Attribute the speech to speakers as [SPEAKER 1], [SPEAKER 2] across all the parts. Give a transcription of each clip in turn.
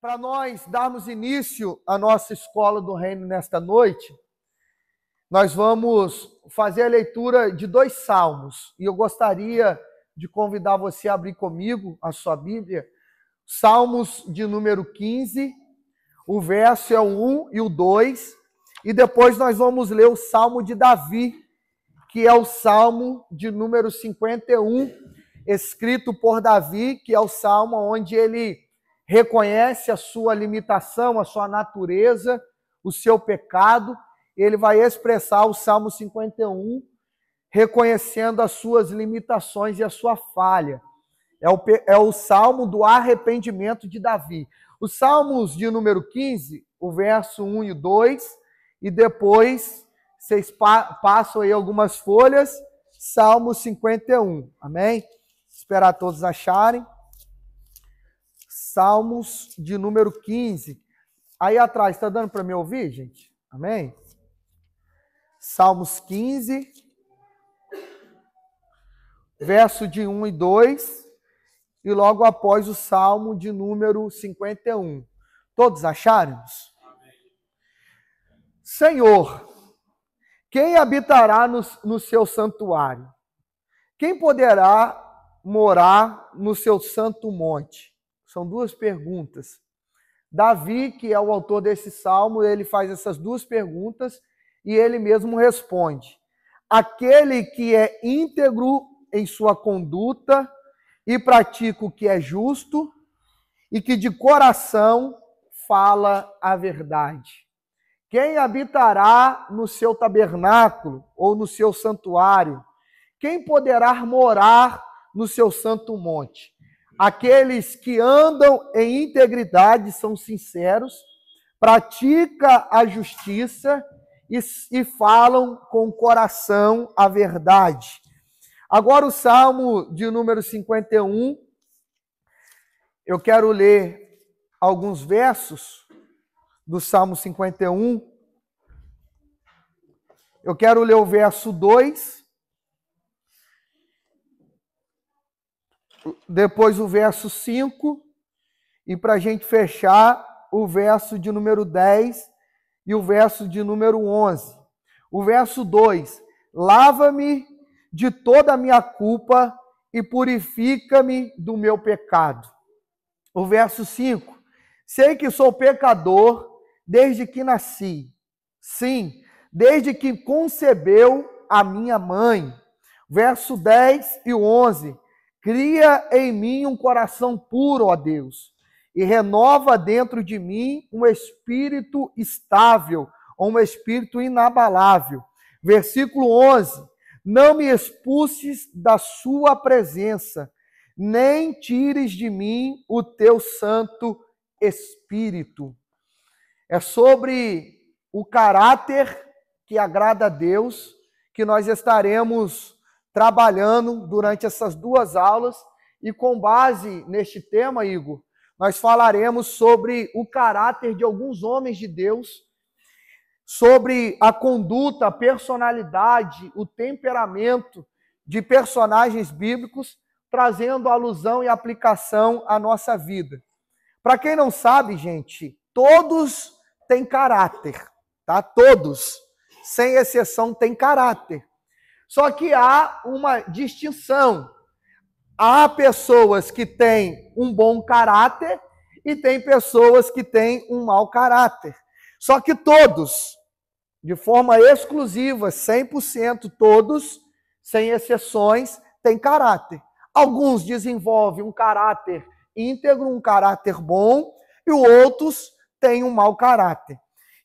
[SPEAKER 1] Para nós darmos início à nossa escola do reino nesta noite, nós vamos fazer a leitura de 2 salmos. E eu gostaria de convidar você a abrir comigo a sua Bíblia. Salmos de número 15, o verso é o 1 e o 2. E depois nós vamos ler o Salmo de Davi, que é o Salmo de número 51, escrito por Davi, que é o salmo onde ele reconhece a sua limitação, a sua natureza, o seu pecado. Ele vai expressar o Salmo 51, reconhecendo as suas limitações e a sua falha. É o Salmo do arrependimento de Davi. Os Salmos de número 15, o verso 1 e o 2, e depois vocês passam aí algumas folhas, Salmo 51, amém? Esperar todos acharem. Salmos de número 15. Aí atrás, está dando para me ouvir, gente? Amém? Salmos 15, verso de 1 e 2, e logo após o Salmo de número 51. Todos acharam? Senhor, quem habitará no seu santuário? Quem poderá morar no seu santo monte? São 2 perguntas. Davi, que é o autor desse salmo, ele faz essas 2 perguntas e ele mesmo responde: aquele que é íntegro em sua conduta e pratica o que é justo e que de coração fala a verdade. Quem habitará no seu tabernáculo ou no seu santuário? Quem poderá morar no seu santo monte? Aqueles que andam em integridade, são sinceros, praticam a justiça e falam com o coração a verdade. Agora o Salmo de número 51, eu quero ler alguns versos do Salmo 51. Eu quero ler o verso 2, depois o verso 5, e para a gente fechar, o verso de número 10 e o verso de número 11. O verso 2, lava-me de toda a minha culpa e purifica-me do meu pecado. O verso 5, sei que sou pecador desde que nasci. Sim, desde que concebeu a minha mãe. Verso 10 e 11, cria em mim um coração puro, ó Deus, e renova dentro de mim um espírito estável, ou um espírito inabalável. Versículo 11, não me expulses da sua presença, nem tires de mim o teu santo espírito. É sobre o caráter que agrada a Deus que nós estaremos trabalhando durante essas 2 aulas, e com base neste tema, Igor, nós falaremos sobre o caráter de alguns homens de Deus, sobre a conduta, a personalidade, o temperamento de personagens bíblicos, trazendo alusão e aplicação à nossa vida. Para quem não sabe, gente, todos têm caráter, tá? Todos, sem exceção, têm caráter. Só que há uma distinção. Há pessoas que têm um bom caráter e tem pessoas que têm um mau caráter. Só que todos, de forma exclusiva, 100%, todos, sem exceções, têm caráter. Alguns desenvolvem um caráter íntegro, um caráter bom, e outros têm um mau caráter.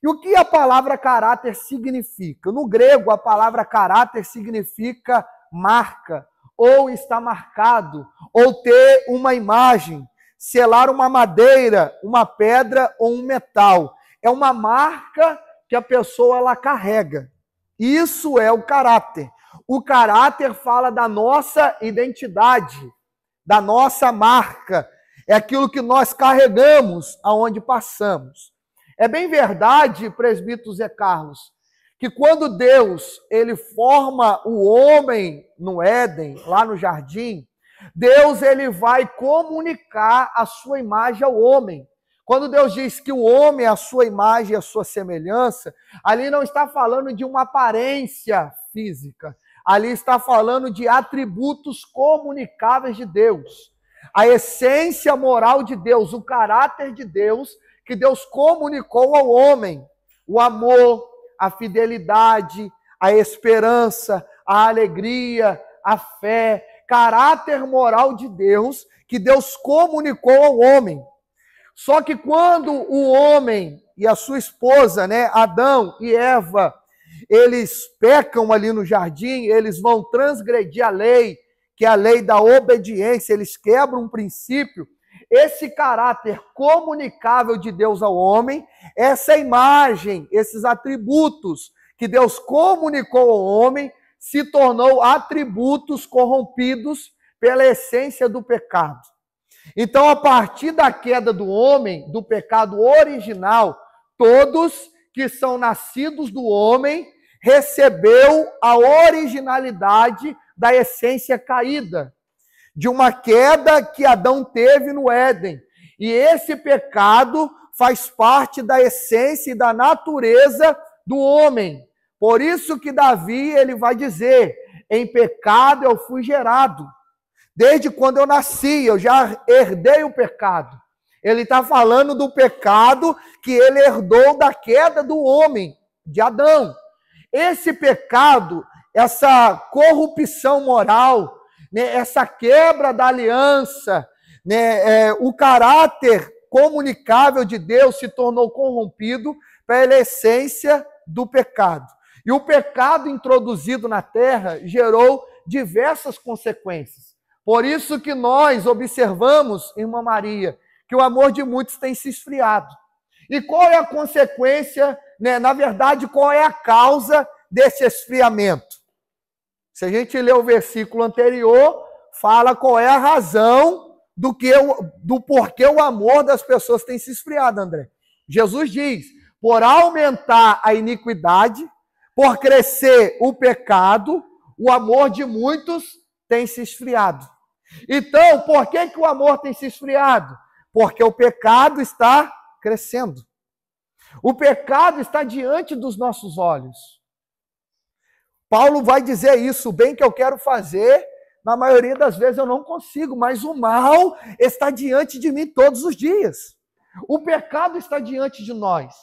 [SPEAKER 1] E o que a palavra caráter significa? No grego, a palavra caráter significa marca, ou está marcado, ou ter uma imagem, selar uma madeira, uma pedra ou um metal. É uma marca que a pessoa ela carrega. Isso é o caráter. O caráter fala da nossa identidade, da nossa marca. É aquilo que nós carregamos aonde passamos. É bem verdade, presbítero Zé Carlos, que quando Deus ele forma o homem no Éden, lá no jardim, Deus ele vai comunicar a sua imagem ao homem. Quando Deus diz que o homem é a sua imagem e a sua semelhança, ali não está falando de uma aparência física. Ali está falando de atributos comunicáveis de Deus. A essência moral de Deus, o caráter de Deus, que Deus comunicou ao homem. O amor, a fidelidade, a esperança, a alegria, a fé. Caráter moral de Deus, que Deus comunicou ao homem. Só que quando o homem e a sua esposa, né, Adão e Eva, eles pecam ali no jardim, eles vão transgredir a lei, que é a lei da obediência, eles quebram um princípio. Esse caráter comunicável de Deus ao homem, essa imagem, esses atributos que Deus comunicou ao homem, se tornou atributos corrompidos pela essência do pecado. Então, a partir da queda do homem, do pecado original, todos que são nascidos do homem recebeu a originalidade da essência caída, de uma queda que Adão teve no Éden. E esse pecado faz parte da essência e da natureza do homem. Por isso que Davi, ele vai dizer, em pecado eu fui gerado. Desde quando eu nasci, eu já herdei o pecado. Ele está falando do pecado que ele herdou da queda do homem, de Adão. Esse pecado, essa corrupção moral, né, essa quebra da aliança, né, o caráter comunicável de Deus se tornou corrompido pela essência do pecado. E o pecado introduzido na terra gerou diversas consequências. Por isso que nós observamos, irmã Maria, que o amor de muitos tem se esfriado. E qual é a consequência, né? Na verdade, qual é a causa desse esfriamento? Se a gente ler o versículo anterior, fala qual é a razão do porquê o amor das pessoas tem se esfriado, André. Jesus diz, por aumentar a iniquidade, por crescer o pecado, o amor de muitos tem se esfriado. Então, por que o amor tem se esfriado? Porque o pecado está crescendo. O pecado está diante dos nossos olhos. Paulo vai dizer isso, o bem que eu quero fazer, na maioria das vezes eu não consigo, mas o mal está diante de mim todos os dias. O pecado está diante de nós.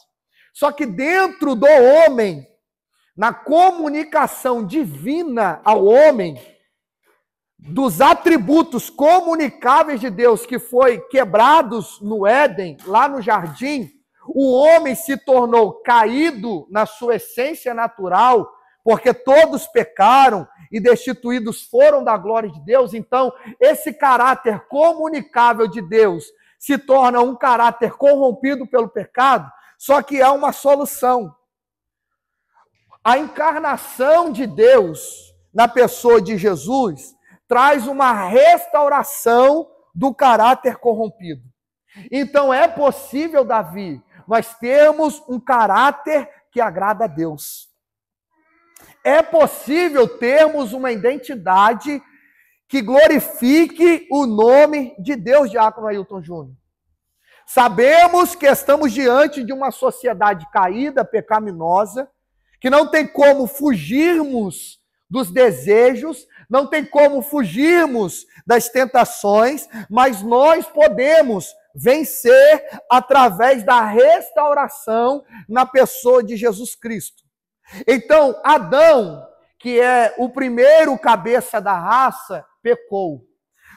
[SPEAKER 1] Só que dentro do homem, na comunicação divina ao homem, dos atributos comunicáveis de Deus que foi quebrados no Éden, lá no jardim, o homem se tornou caído na sua essência natural, porque todos pecaram e destituídos foram da glória de Deus. Então, esse caráter comunicável de Deus se torna um caráter corrompido pelo pecado, só que há uma solução. A encarnação de Deus na pessoa de Jesus traz uma restauração do caráter corrompido. Então é possível, Davi, nós termos um caráter que agrada a Deus. É possível termos uma identidade que glorifique o nome de Deus, Diácono Ailton Júnior. Sabemos que estamos diante de uma sociedade caída, pecaminosa, que não tem como fugirmos dos desejos, não tem como fugirmos das tentações, mas nós podemos vencer através da restauração na pessoa de Jesus Cristo. Então, Adão, que é o primeiro cabeça da raça, pecou.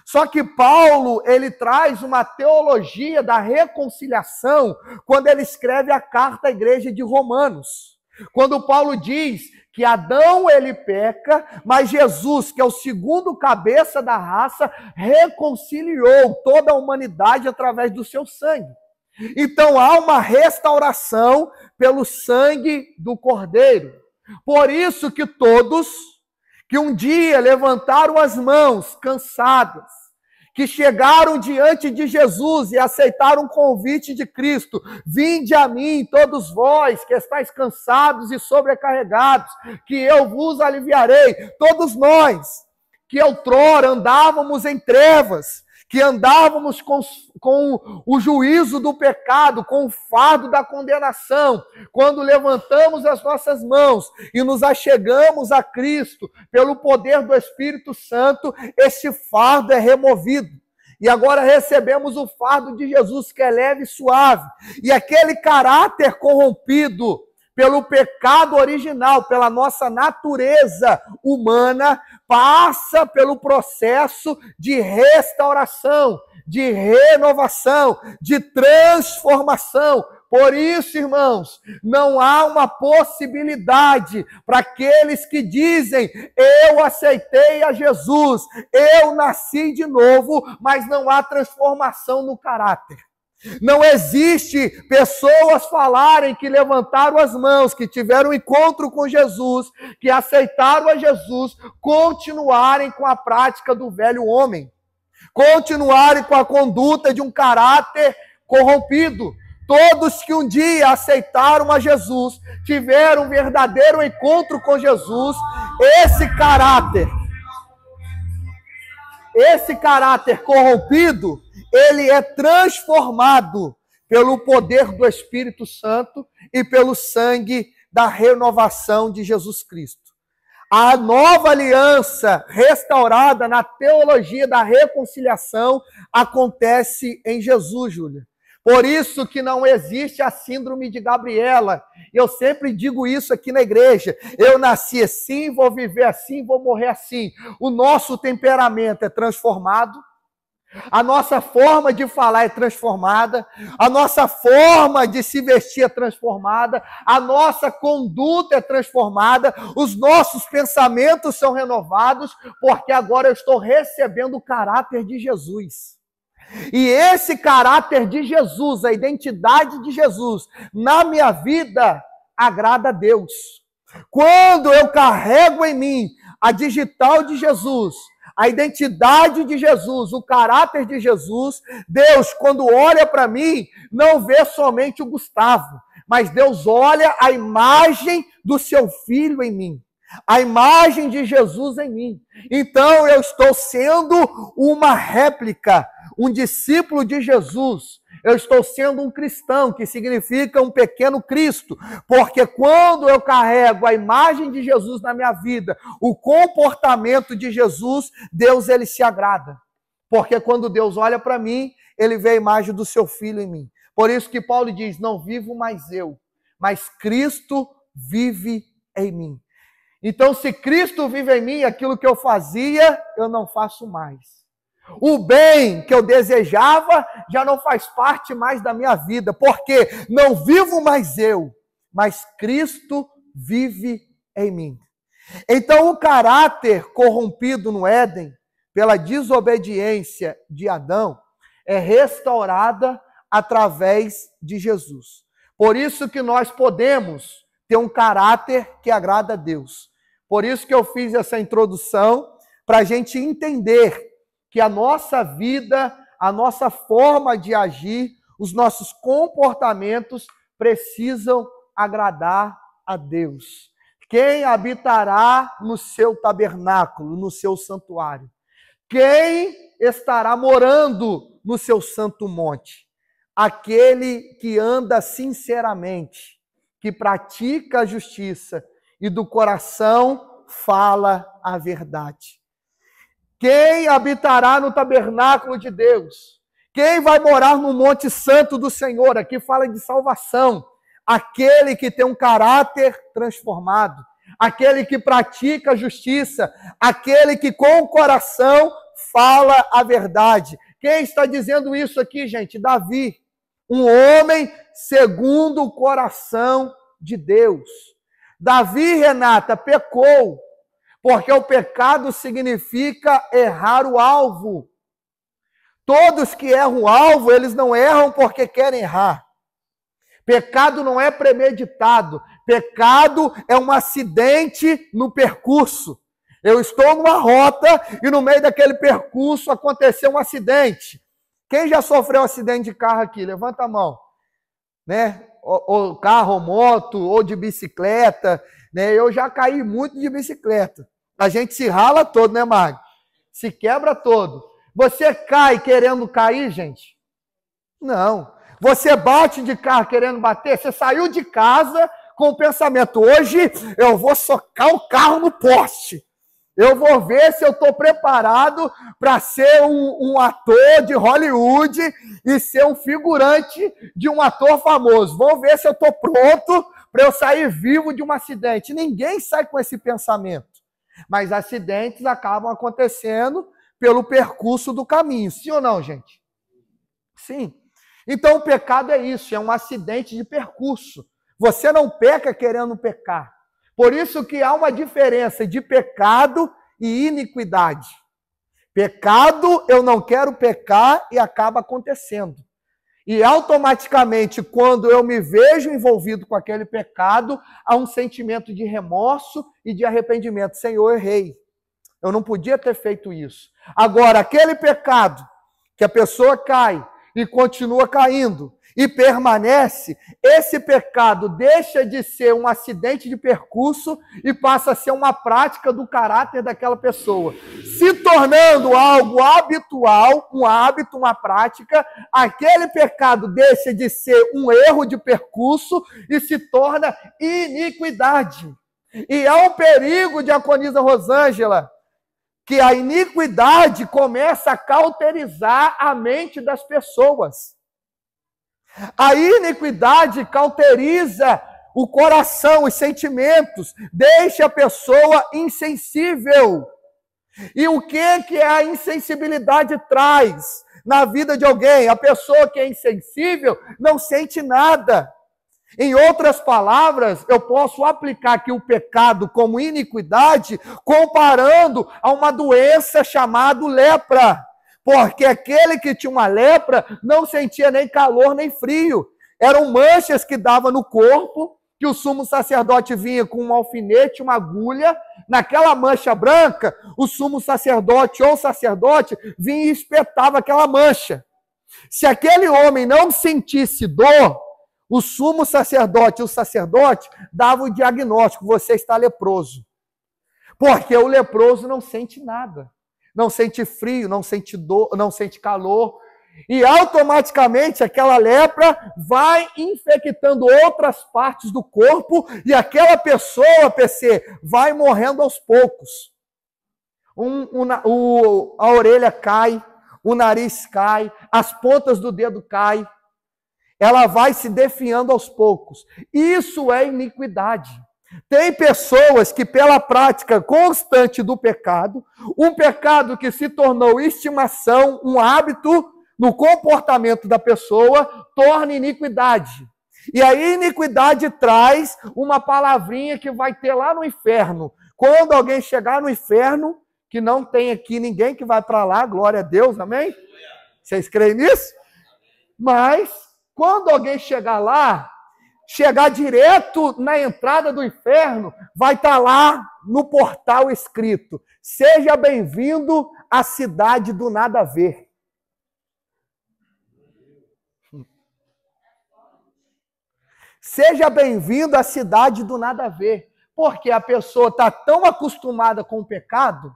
[SPEAKER 1] Só que Paulo, ele traz uma teologia da reconciliação quando ele escreve a carta à igreja de Romanos. Quando Paulo diz que Adão ele peca, mas Jesus, que é o segundo cabeça da raça, reconciliou toda a humanidade através do seu sangue. Então há uma restauração pelo sangue do Cordeiro. Por isso que todos que um dia levantaram as mãos cansadas, que chegaram diante de Jesus e aceitaram o convite de Cristo, vinde a mim, todos vós que estáis cansados e sobrecarregados, que eu vos aliviarei. Todos nós que outrora andávamos em trevas, que andávamos com o juízo do pecado, com o fardo da condenação. Quando levantamos as nossas mãos e nos achegamos a Cristo pelo poder do Espírito Santo, esse fardo é removido. E agora recebemos o fardo de Jesus, que é leve e suave. E aquele caráter corrompido pelo pecado original, pela nossa natureza humana, passa pelo processo de restauração, de renovação, de transformação. Por isso, irmãos, não há uma possibilidade para aqueles que dizem: eu aceitei a Jesus, eu nasci de novo, mas não há transformação no caráter. Não existe pessoas falarem que levantaram as mãos, que tiveram um encontro com Jesus, que aceitaram a Jesus, continuarem com a prática do velho homem, continuarem com a conduta de um caráter corrompido. Todos que um dia aceitaram a Jesus, tiveram um verdadeiro encontro com Jesus, esse caráter corrompido, ele é transformado pelo poder do Espírito Santo e pelo sangue da renovação de Jesus Cristo. A nova aliança restaurada na teologia da reconciliação acontece em Jesus, Júlia. Por isso que não existe a síndrome de Gabriela. Eu sempre digo isso aqui na igreja. Eu nasci assim, vou viver assim, vou morrer assim. O nosso temperamento é transformado. A nossa forma de falar é transformada, a nossa forma de se vestir é transformada, a nossa conduta é transformada, os nossos pensamentos são renovados, porque agora eu estou recebendo o caráter de Jesus. E esse caráter de Jesus, a identidade de Jesus na minha vida, agrada a Deus. Quando eu carrego em mim a digital de Jesus, a identidade de Jesus, o caráter de Jesus, Deus, quando olha para mim, não vê somente o Gustavo, mas Deus olha a imagem do seu filho em mim, a imagem de Jesus em mim. Então eu estou sendo uma réplica, um discípulo de Jesus. Eu estou sendo um cristão, que significa um pequeno Cristo, porque quando eu carrego a imagem de Jesus na minha vida, o comportamento de Jesus, Deus, ele se agrada. Porque quando Deus olha para mim, ele vê a imagem do seu filho em mim. Por isso que Paulo diz: não vivo mais eu, mas Cristo vive em mim. Então, se Cristo vive em mim, aquilo que eu fazia, eu não faço mais. O bem que eu desejava já não faz parte mais da minha vida, porque não vivo mais eu, mas Cristo vive em mim. Então, o caráter corrompido no Éden, pela desobediência de Adão, é restaurada através de Jesus. Por isso que nós podemos ter um caráter que agrada a Deus. Por isso que eu fiz essa introdução, para a gente entender que a nossa vida, a nossa forma de agir, os nossos comportamentos precisam agradar a Deus. Quem habitará no seu tabernáculo, no seu santuário? Quem estará morando no seu santo monte? Aquele que anda sinceramente, que pratica a justiça e do coração fala a verdade. Quem habitará no tabernáculo de Deus? Quem vai morar no monte santo do Senhor? Aqui fala de salvação. Aquele que tem um caráter transformado. Aquele que pratica a justiça. Aquele que com o coração fala a verdade. Quem está dizendo isso aqui, gente? Davi. Um homem segundo o coração de Deus. Davi, Renata, pecou. Porque o pecado significa errar o alvo. Todos que erram o alvo, eles não erram porque querem errar. Pecado não é premeditado. Pecado é um acidente no percurso. Eu estou numa rota e no meio daquele percurso aconteceu um acidente. Quem já sofreu um acidente de carro aqui? Levanta a mão. Né? Ou carro, ou moto, ou de bicicleta. Né? Eu já caí muito de bicicleta. A gente se rala todo, né, Mário? Se quebra todo. Você cai querendo cair, gente? Não. Você bate de carro querendo bater, você saiu de casa com o pensamento, hoje eu vou socar o carro no poste. Eu vou ver se eu estou preparado para ser um ator de Hollywood e ser um figurante de um ator famoso. Vou ver se eu estou pronto para eu sair vivo de um acidente. Ninguém sai com esse pensamento. Mas acidentes acabam acontecendo pelo percurso do caminho. Sim ou não, gente? Sim. Então o pecado é isso, é um acidente de percurso. Você não peca querendo pecar. Por isso que há uma diferença de pecado e iniquidade. Pecado, eu não quero pecar e acaba acontecendo. E automaticamente, quando eu me vejo envolvido com aquele pecado, há um sentimento de remorso e de arrependimento. Senhor, eu errei. Eu não podia ter feito isso. Agora, aquele pecado que a pessoa cai e continua caindo e permanece, esse pecado deixa de ser um acidente de percurso e passa a ser uma prática do caráter daquela pessoa. Se tornando algo habitual, um hábito, uma prática, aquele pecado deixa de ser um erro de percurso e se torna iniquidade. E há um perigo, diaconisa Rosângela, que a iniquidade começa a cauterizar a mente das pessoas. A iniquidade cauteriza o coração, os sentimentos, deixa a pessoa insensível. E o que a insensibilidade traz na vida de alguém? A pessoa que é insensível não sente nada. Em outras palavras, eu posso aplicar aqui o pecado como iniquidade, comparando a uma doença chamada lepra. Porque aquele que tinha uma lepra não sentia nem calor nem frio. Eram manchas que dava no corpo, que o sumo sacerdote vinha com um alfinete, uma agulha. Naquela mancha branca, o sumo sacerdote ou sacerdote vinha e espetava aquela mancha. Se aquele homem não sentisse dor, o sumo sacerdote e o sacerdote davam o diagnóstico: você está leproso. Porque o leproso não sente nada. Não sente frio, não sente dor, não sente calor. E automaticamente aquela lepra vai infectando outras partes do corpo e aquela pessoa, PC, vai morrendo aos poucos. A orelha cai, o nariz cai, as pontas do dedo caem. Ela vai se definhando aos poucos. Isso é iniquidade. Tem pessoas que, pela prática constante do pecado, um pecado que se tornou estimação, um hábito no comportamento da pessoa, torna iniquidade. E a iniquidade traz uma palavrinha que vai ter lá no inferno. Quando alguém chegar no inferno, que não tem aqui ninguém que vai para lá, glória a Deus, amém? Vocês creem nisso? Mas, quando alguém chegar lá, chegar direto na entrada do inferno, vai estar lá no portal escrito: seja bem-vindo à cidade do nada a ver. Seja bem-vindo à cidade do nada a ver. Porque a pessoa está tão acostumada com o pecado,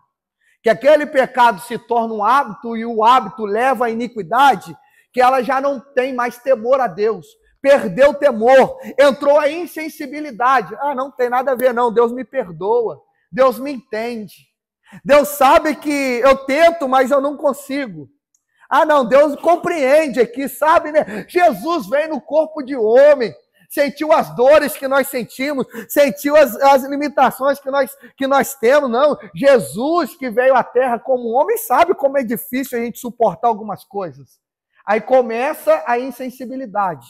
[SPEAKER 1] que aquele pecado se torna um hábito e o hábito leva à iniquidade, que ela já não tem mais temor a Deus. Perdeu o temor, entrou a insensibilidade. Ah, não tem nada a ver não, Deus me perdoa, Deus me entende. Deus sabe que eu tento, mas eu não consigo. Ah, não, Deus compreende aqui, sabe, né? Jesus veio no corpo de homem, sentiu as dores que nós sentimos, sentiu as limitações que nós temos. Não, Jesus que veio à terra como homem sabe como é difícil a gente suportar algumas coisas. Aí começa a insensibilidade.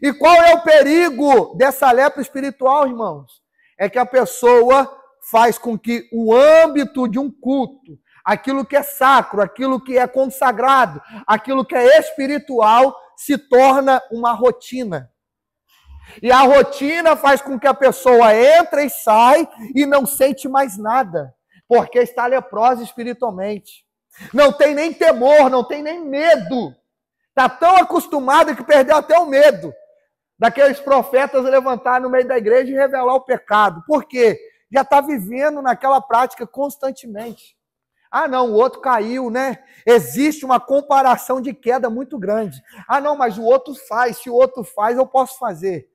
[SPEAKER 1] E qual é o perigo dessa lepra espiritual, irmãos? É que a pessoa faz com que o âmbito de um culto, aquilo que é sacro, aquilo que é consagrado, aquilo que é espiritual, se torna uma rotina. E a rotina faz com que a pessoa entre e sai e não sente mais nada, porque está leprosa espiritualmente. Não tem nem temor, não tem nem medo. Está tão acostumado que perdeu até o medo daqueles profetas levantar no meio da igreja e revelar o pecado. Por quê? Já está vivendo naquela prática constantemente. Ah, não, o outro caiu, né? Existe uma comparação de queda muito grande. Ah, não, mas o outro faz. Se o outro faz, eu posso fazer.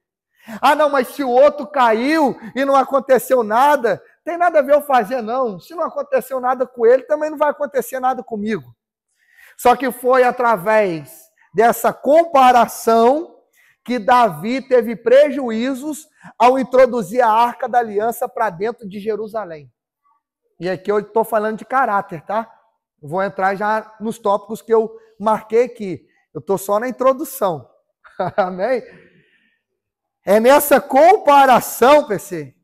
[SPEAKER 1] Ah, não, mas se o outro caiu e não aconteceu nada, tem nada a ver eu fazer, não. Se não aconteceu nada com ele, também não vai acontecer nada comigo. Só que foi através dessa comparação que Davi teve prejuízos ao introduzir a Arca da Aliança para dentro de Jerusalém. E aqui eu estou falando de caráter, tá? Vou entrar já nos tópicos que eu marquei aqui. Eu estou só na introdução. Amém? É nessa comparação, PC,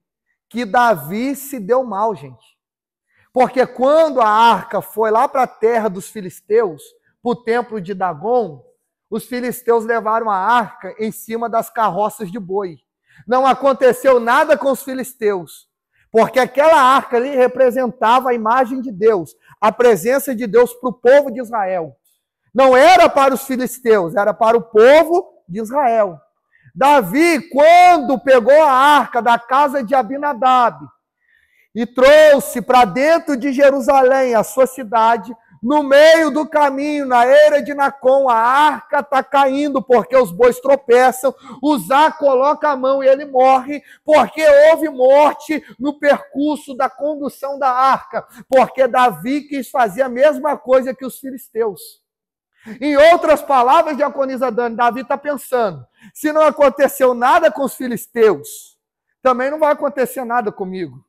[SPEAKER 1] que Davi se deu mal, gente. Porque quando a arca foi lá para a terra dos filisteus, para o templo de Dagon, os filisteus levaram a arca em cima das carroças de boi. Não aconteceu nada com os filisteus, porque aquela arca ali representava a imagem de Deus, a presença de Deus para o povo de Israel. Não era para os filisteus, era para o povo de Israel. Davi, quando pegou a arca da casa de Abinadab e trouxe para dentro de Jerusalém, a sua cidade, no meio do caminho, na eira de Nacon, a arca está caindo porque os bois tropeçam, Uzá coloca a mão e ele morre, porque houve morte no percurso da condução da arca, porque Davi quis fazer a mesma coisa que os filisteus. Em outras palavras, diaconisa Dani, Davi está pensando, se não aconteceu nada com os filisteus, também não vai acontecer nada comigo.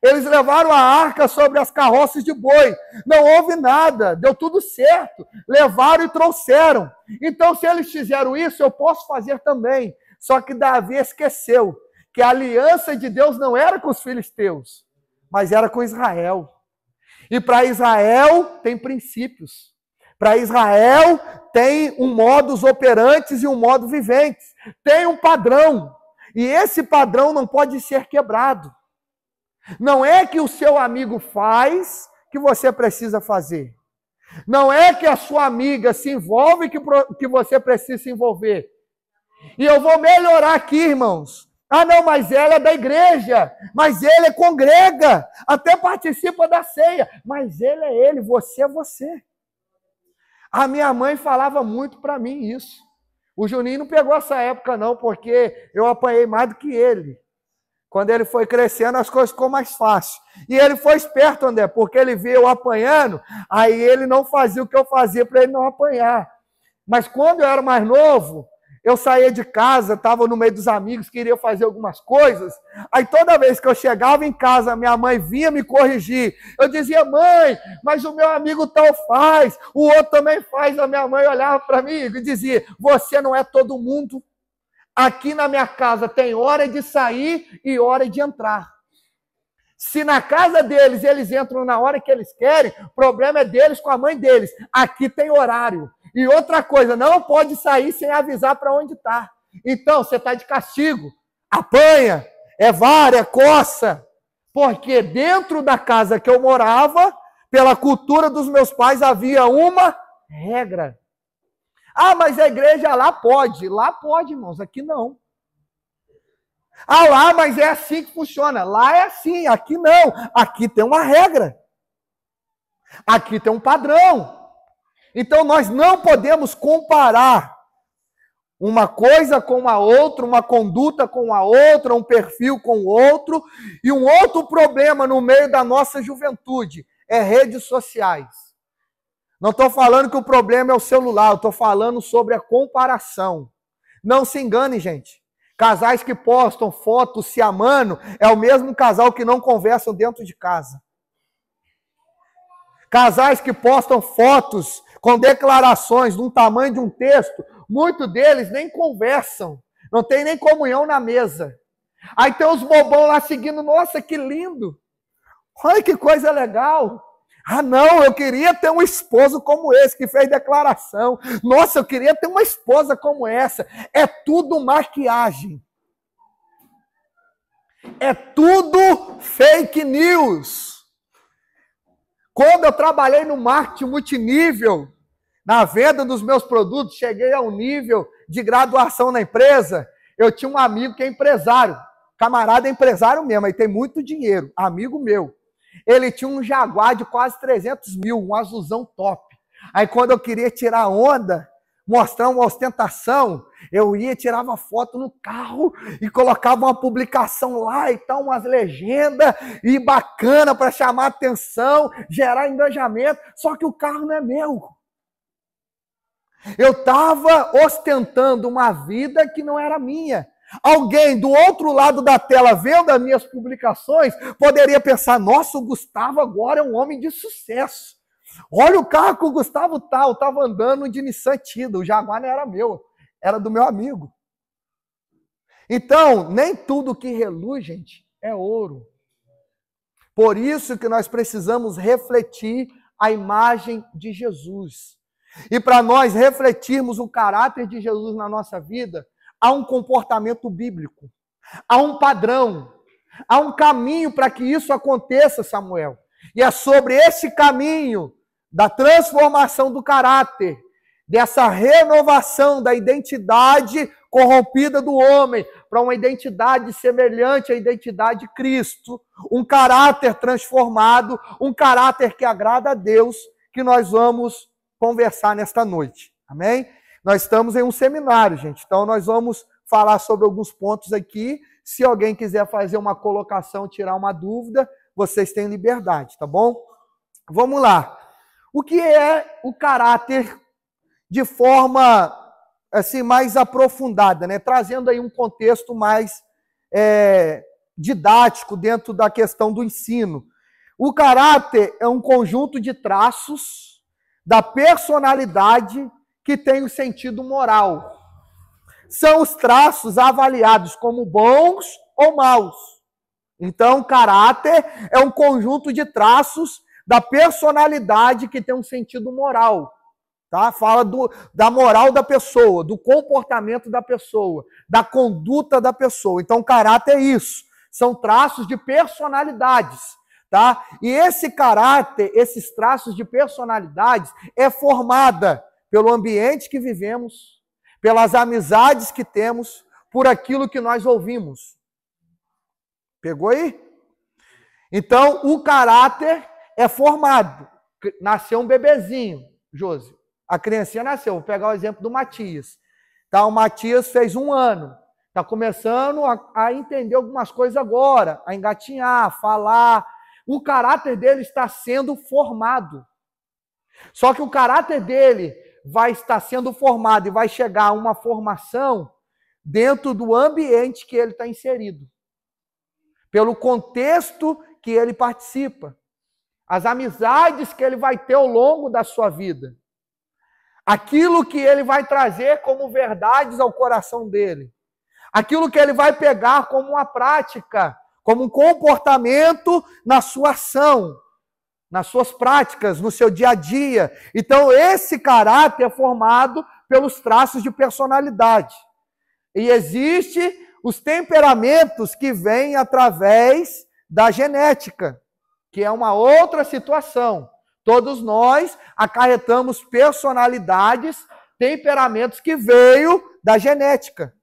[SPEAKER 1] Eles levaram a arca sobre as carroças de boi. Não houve nada, deu tudo certo. Levaram e trouxeram. Então, se eles fizeram isso, eu posso fazer também. Só que Davi esqueceu que a aliança de Deus não era com os filisteus, mas era com Israel. E para Israel tem princípios. Para Israel tem um modus operantes e um modo viventes. Tem um padrão. E esse padrão não pode ser quebrado. Não é que o seu amigo faz que você precisa fazer. Não é que a sua amiga se envolve que você precisa se envolver. E eu vou melhorar aqui, irmãos. Ah, não, mas ela é da igreja. Mas ele congrega. Até participa da ceia. Mas ele é ele, você é você. A minha mãe falava muito para mim isso. O Juninho não pegou essa época não, porque eu apanhei mais do que ele. Quando ele foi crescendo, as coisas ficou mais fácil. E ele foi esperto, André, porque ele viu eu apanhando, aí ele não fazia o que eu fazia para ele não apanhar. Mas quando eu era mais novo, eu saía de casa, estava no meio dos amigos, queria fazer algumas coisas. Aí toda vez que eu chegava em casa, minha mãe vinha me corrigir. Eu dizia, mãe, mas o meu amigo tal faz, o outro também faz. A minha mãe olhava para mim e dizia, você não é todo mundo. Aqui na minha casa tem hora de sair e hora de entrar. Se na casa deles eles entram na hora que eles querem, o problema é deles com a mãe deles. Aqui tem horário. E outra coisa, não pode sair sem avisar para onde está. Então, você está de castigo, apanha, é vara, é coça. Porque dentro da casa que eu morava, pela cultura dos meus pais, havia uma regra. Ah, mas a igreja lá pode. Lá pode, irmãos, aqui não. Ah, lá, mas é assim que funciona. Lá é assim, aqui não. Aqui tem uma regra. Aqui tem um padrão. Então, nós não podemos comparar uma coisa com a outra, uma conduta com a outra, um perfil com o outro. E um outro problema no meio da nossa juventude é redes sociais. Não estou falando que o problema é o celular, eu estou falando sobre a comparação. Não se engane, gente. Casais que postam fotos se amando é o mesmo casal que não conversam dentro de casa. Casais que postam fotos com declarações de um tamanho de um texto, muitos deles nem conversam, não tem nem comunhão na mesa. Aí tem os bobão lá seguindo, nossa, que lindo. Olha que coisa legal. Ah, não, eu queria ter um esposo como esse, que fez declaração. Nossa, eu queria ter uma esposa como essa. É tudo maquiagem. É tudo fake news. Quando eu trabalhei no marketing multinível, na venda dos meus produtos, cheguei a um nível de graduação na empresa, eu tinha um amigo que é empresário. Camarada é empresário mesmo, aí tem muito dinheiro, amigo meu. Ele tinha um Jaguar de quase 300 mil, um azulzão top. Aí quando eu queria tirar onda, mostrar uma ostentação, eu ia, tirava foto no carro e colocava uma publicação lá e tal, umas legendas, e bacana para chamar atenção, gerar engajamento, só que o carro não é meu. Eu estava ostentando uma vida que não era minha. Alguém do outro lado da tela, vendo as minhas publicações, poderia pensar, nossa, o Gustavo agora é um homem de sucesso. Olha o carro que o Gustavo estava andando de Nissan Tida, o Jaguar não era meu, era do meu amigo. Então, nem tudo que reluz, gente, é ouro. Por isso que nós precisamos refletir a imagem de Jesus. E para nós refletirmos o caráter de Jesus na nossa vida, há um comportamento bíblico, há um padrão, há um caminho para que isso aconteça, Samuel. E é sobre esse caminho da transformação do caráter, dessa renovação da identidade corrompida do homem para uma identidade semelhante à identidade de Cristo, um caráter transformado, um caráter que agrada a Deus, que nós vamos conversar nesta noite. Amém? Nós estamos em um seminário, gente, então nós vamos falar sobre alguns pontos aqui. Se alguém quiser fazer uma colocação, tirar uma dúvida, vocês têm liberdade, tá bom? Vamos lá. O que é o caráter de forma assim mais aprofundada, né? Trazendo aí um contexto mais didático dentro da questão do ensino. O caráter é um conjunto de traços da personalidade que tem o sentido moral. São os traços avaliados como bons ou maus. Então, caráter é um conjunto de traços da personalidade que tem um sentido moral. Tá? Fala da moral da pessoa, do comportamento da pessoa, da conduta da pessoa. Então, caráter é isso. São traços de personalidades. Tá? E esse caráter, esses traços de personalidades, é formada pelo ambiente que vivemos, pelas amizades que temos, por aquilo que nós ouvimos. Pegou aí? Então, o caráter é formado. Nasceu um bebezinho, Josi. A criancinha nasceu. Vou pegar o exemplo do Matias. Tá? O Matias fez 1 ano. Está começando a entender algumas coisas agora, a engatinhar, a falar. O caráter dele está sendo formado. Só que o caráter dele vai estar sendo formado e vai chegar a uma formação dentro do ambiente que ele está inserido. Pelo contexto que ele participa. As amizades que ele vai ter ao longo da sua vida. Aquilo que ele vai trazer como verdades ao coração dele. Aquilo que ele vai pegar como uma prática, como um comportamento na sua ação, nas suas práticas, no seu dia a dia. Então, esse caráter é formado pelos traços de personalidade. E existe os temperamentos que vêm através da genética, que é uma outra situação. Todos nós acarretamos personalidades, temperamentos que veio da genética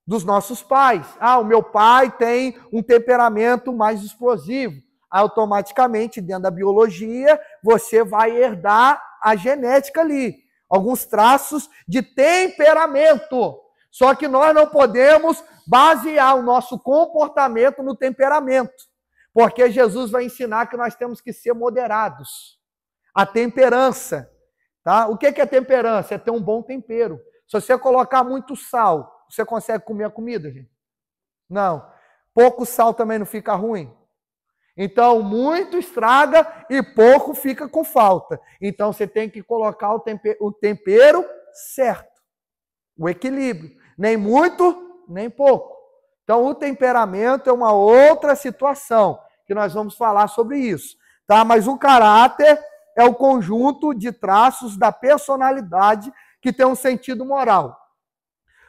[SPEAKER 1] dos nossos pais. O meu pai tem um temperamento mais explosivo. Automaticamente, dentro da biologia, você vai herdar a genética ali. Alguns traços de temperamento. Só que nós não podemos basear o nosso comportamento no temperamento. Porque Jesus vai ensinar que nós temos que ser moderados. A temperança. Tá? O que é temperança? É ter um bom tempero. Se você colocar muito sal, você consegue comer a comida, gente? Não. Pouco sal também não fica ruim? Então, muito estraga e pouco fica com falta. Então, você tem que colocar o tempero certo. O equilíbrio. Nem muito, nem pouco. Então, o temperamento é uma outra situação, que nós vamos falar sobre isso. Tá? Mas o caráter é o conjunto de traços da personalidade que tem um sentido moral.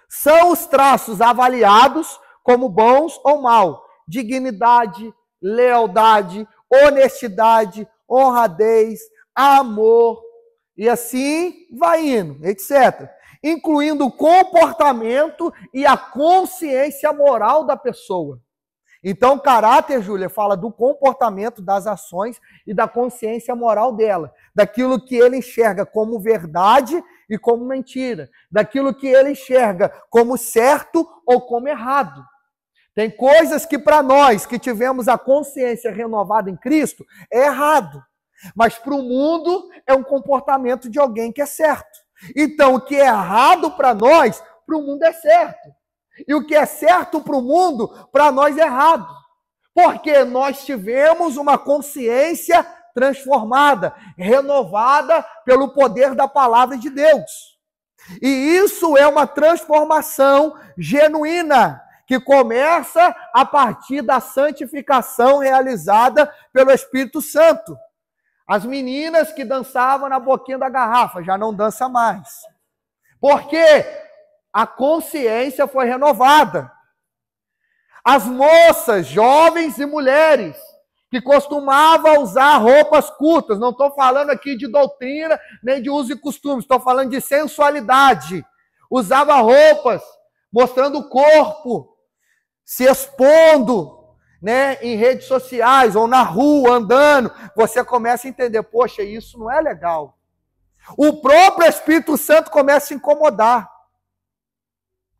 [SPEAKER 1] São os traços avaliados como bons ou maus. Dignidade, lealdade, honestidade, honradez, amor, e assim vai indo, etc. Incluindo o comportamento e a consciência moral da pessoa. Então, caráter, Júlia, fala do comportamento, das ações e da consciência moral dela, daquilo que ele enxerga como verdade e como mentira, daquilo que ele enxerga como certo ou como errado. Tem coisas que para nós que tivemos a consciência renovada em Cristo é errado, mas para o mundo é um comportamento de alguém que é certo. Então, o que é errado para nós, para o mundo é certo. E o que é certo para o mundo, para nós é errado. Porque nós tivemos uma consciência transformada, renovada pelo poder da palavra de Deus. E isso é uma transformação genuína, que começa a partir da santificação realizada pelo Espírito Santo. As meninas que dançavam na boquinha da garrafa já não dançam mais. Por quê? A consciência foi renovada. As moças, jovens e mulheres, que costumavam usar roupas curtas, não estou falando aqui de doutrina, nem de uso e costumes, estou falando de sensualidade. Usava roupas mostrando o corpo, se expondo, né, em redes sociais ou na rua, andando. Você começa a entender, poxa, isso não é legal. O próprio Espírito Santo começa a se incomodar.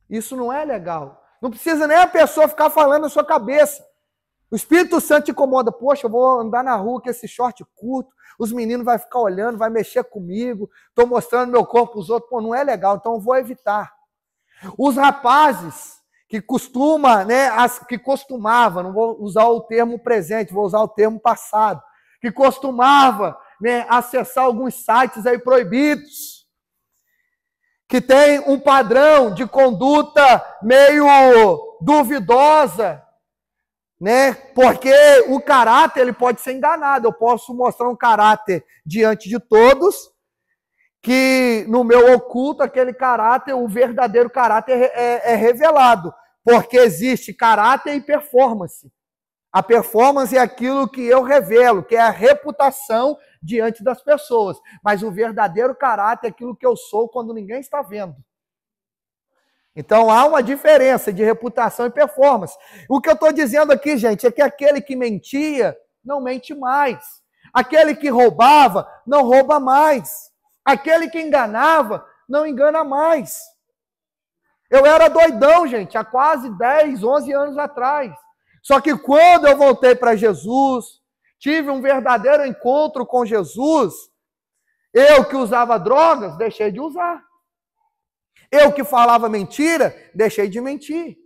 [SPEAKER 1] Isso não é legal. Não precisa nem a pessoa ficar falando na sua cabeça. O Espírito Santo te incomoda. Poxa, eu vou andar na rua com esse short curto, os meninos vão ficar olhando, vai mexer comigo, estou mostrando meu corpo para os outros. Pô, não é legal, então eu vou evitar. Os rapazes que costumavam, não vou usar o termo presente, vou usar o termo passado, que costumava, né, acessar alguns sites aí proibidos, que tem um padrão de conduta meio duvidosa, né? Porque o caráter ele pode ser enganado. Eu posso mostrar um caráter diante de todos, que no meu oculto aquele caráter, o verdadeiro caráter é revelado, porque existe caráter e performance. A performance é aquilo que eu revelo, que é a reputação diante das pessoas. Mas o verdadeiro caráter é aquilo que eu sou quando ninguém está vendo. Então há uma diferença de reputação e performance. O que eu estou dizendo aqui, gente, é que aquele que mentia não mente mais. Aquele que roubava não rouba mais. Aquele que enganava não engana mais. Eu era doidão, gente, há quase 10, 11 anos atrás. Só que quando eu voltei para Jesus, tive um verdadeiro encontro com Jesus, eu que usava drogas, deixei de usar. Eu que falava mentira, deixei de mentir.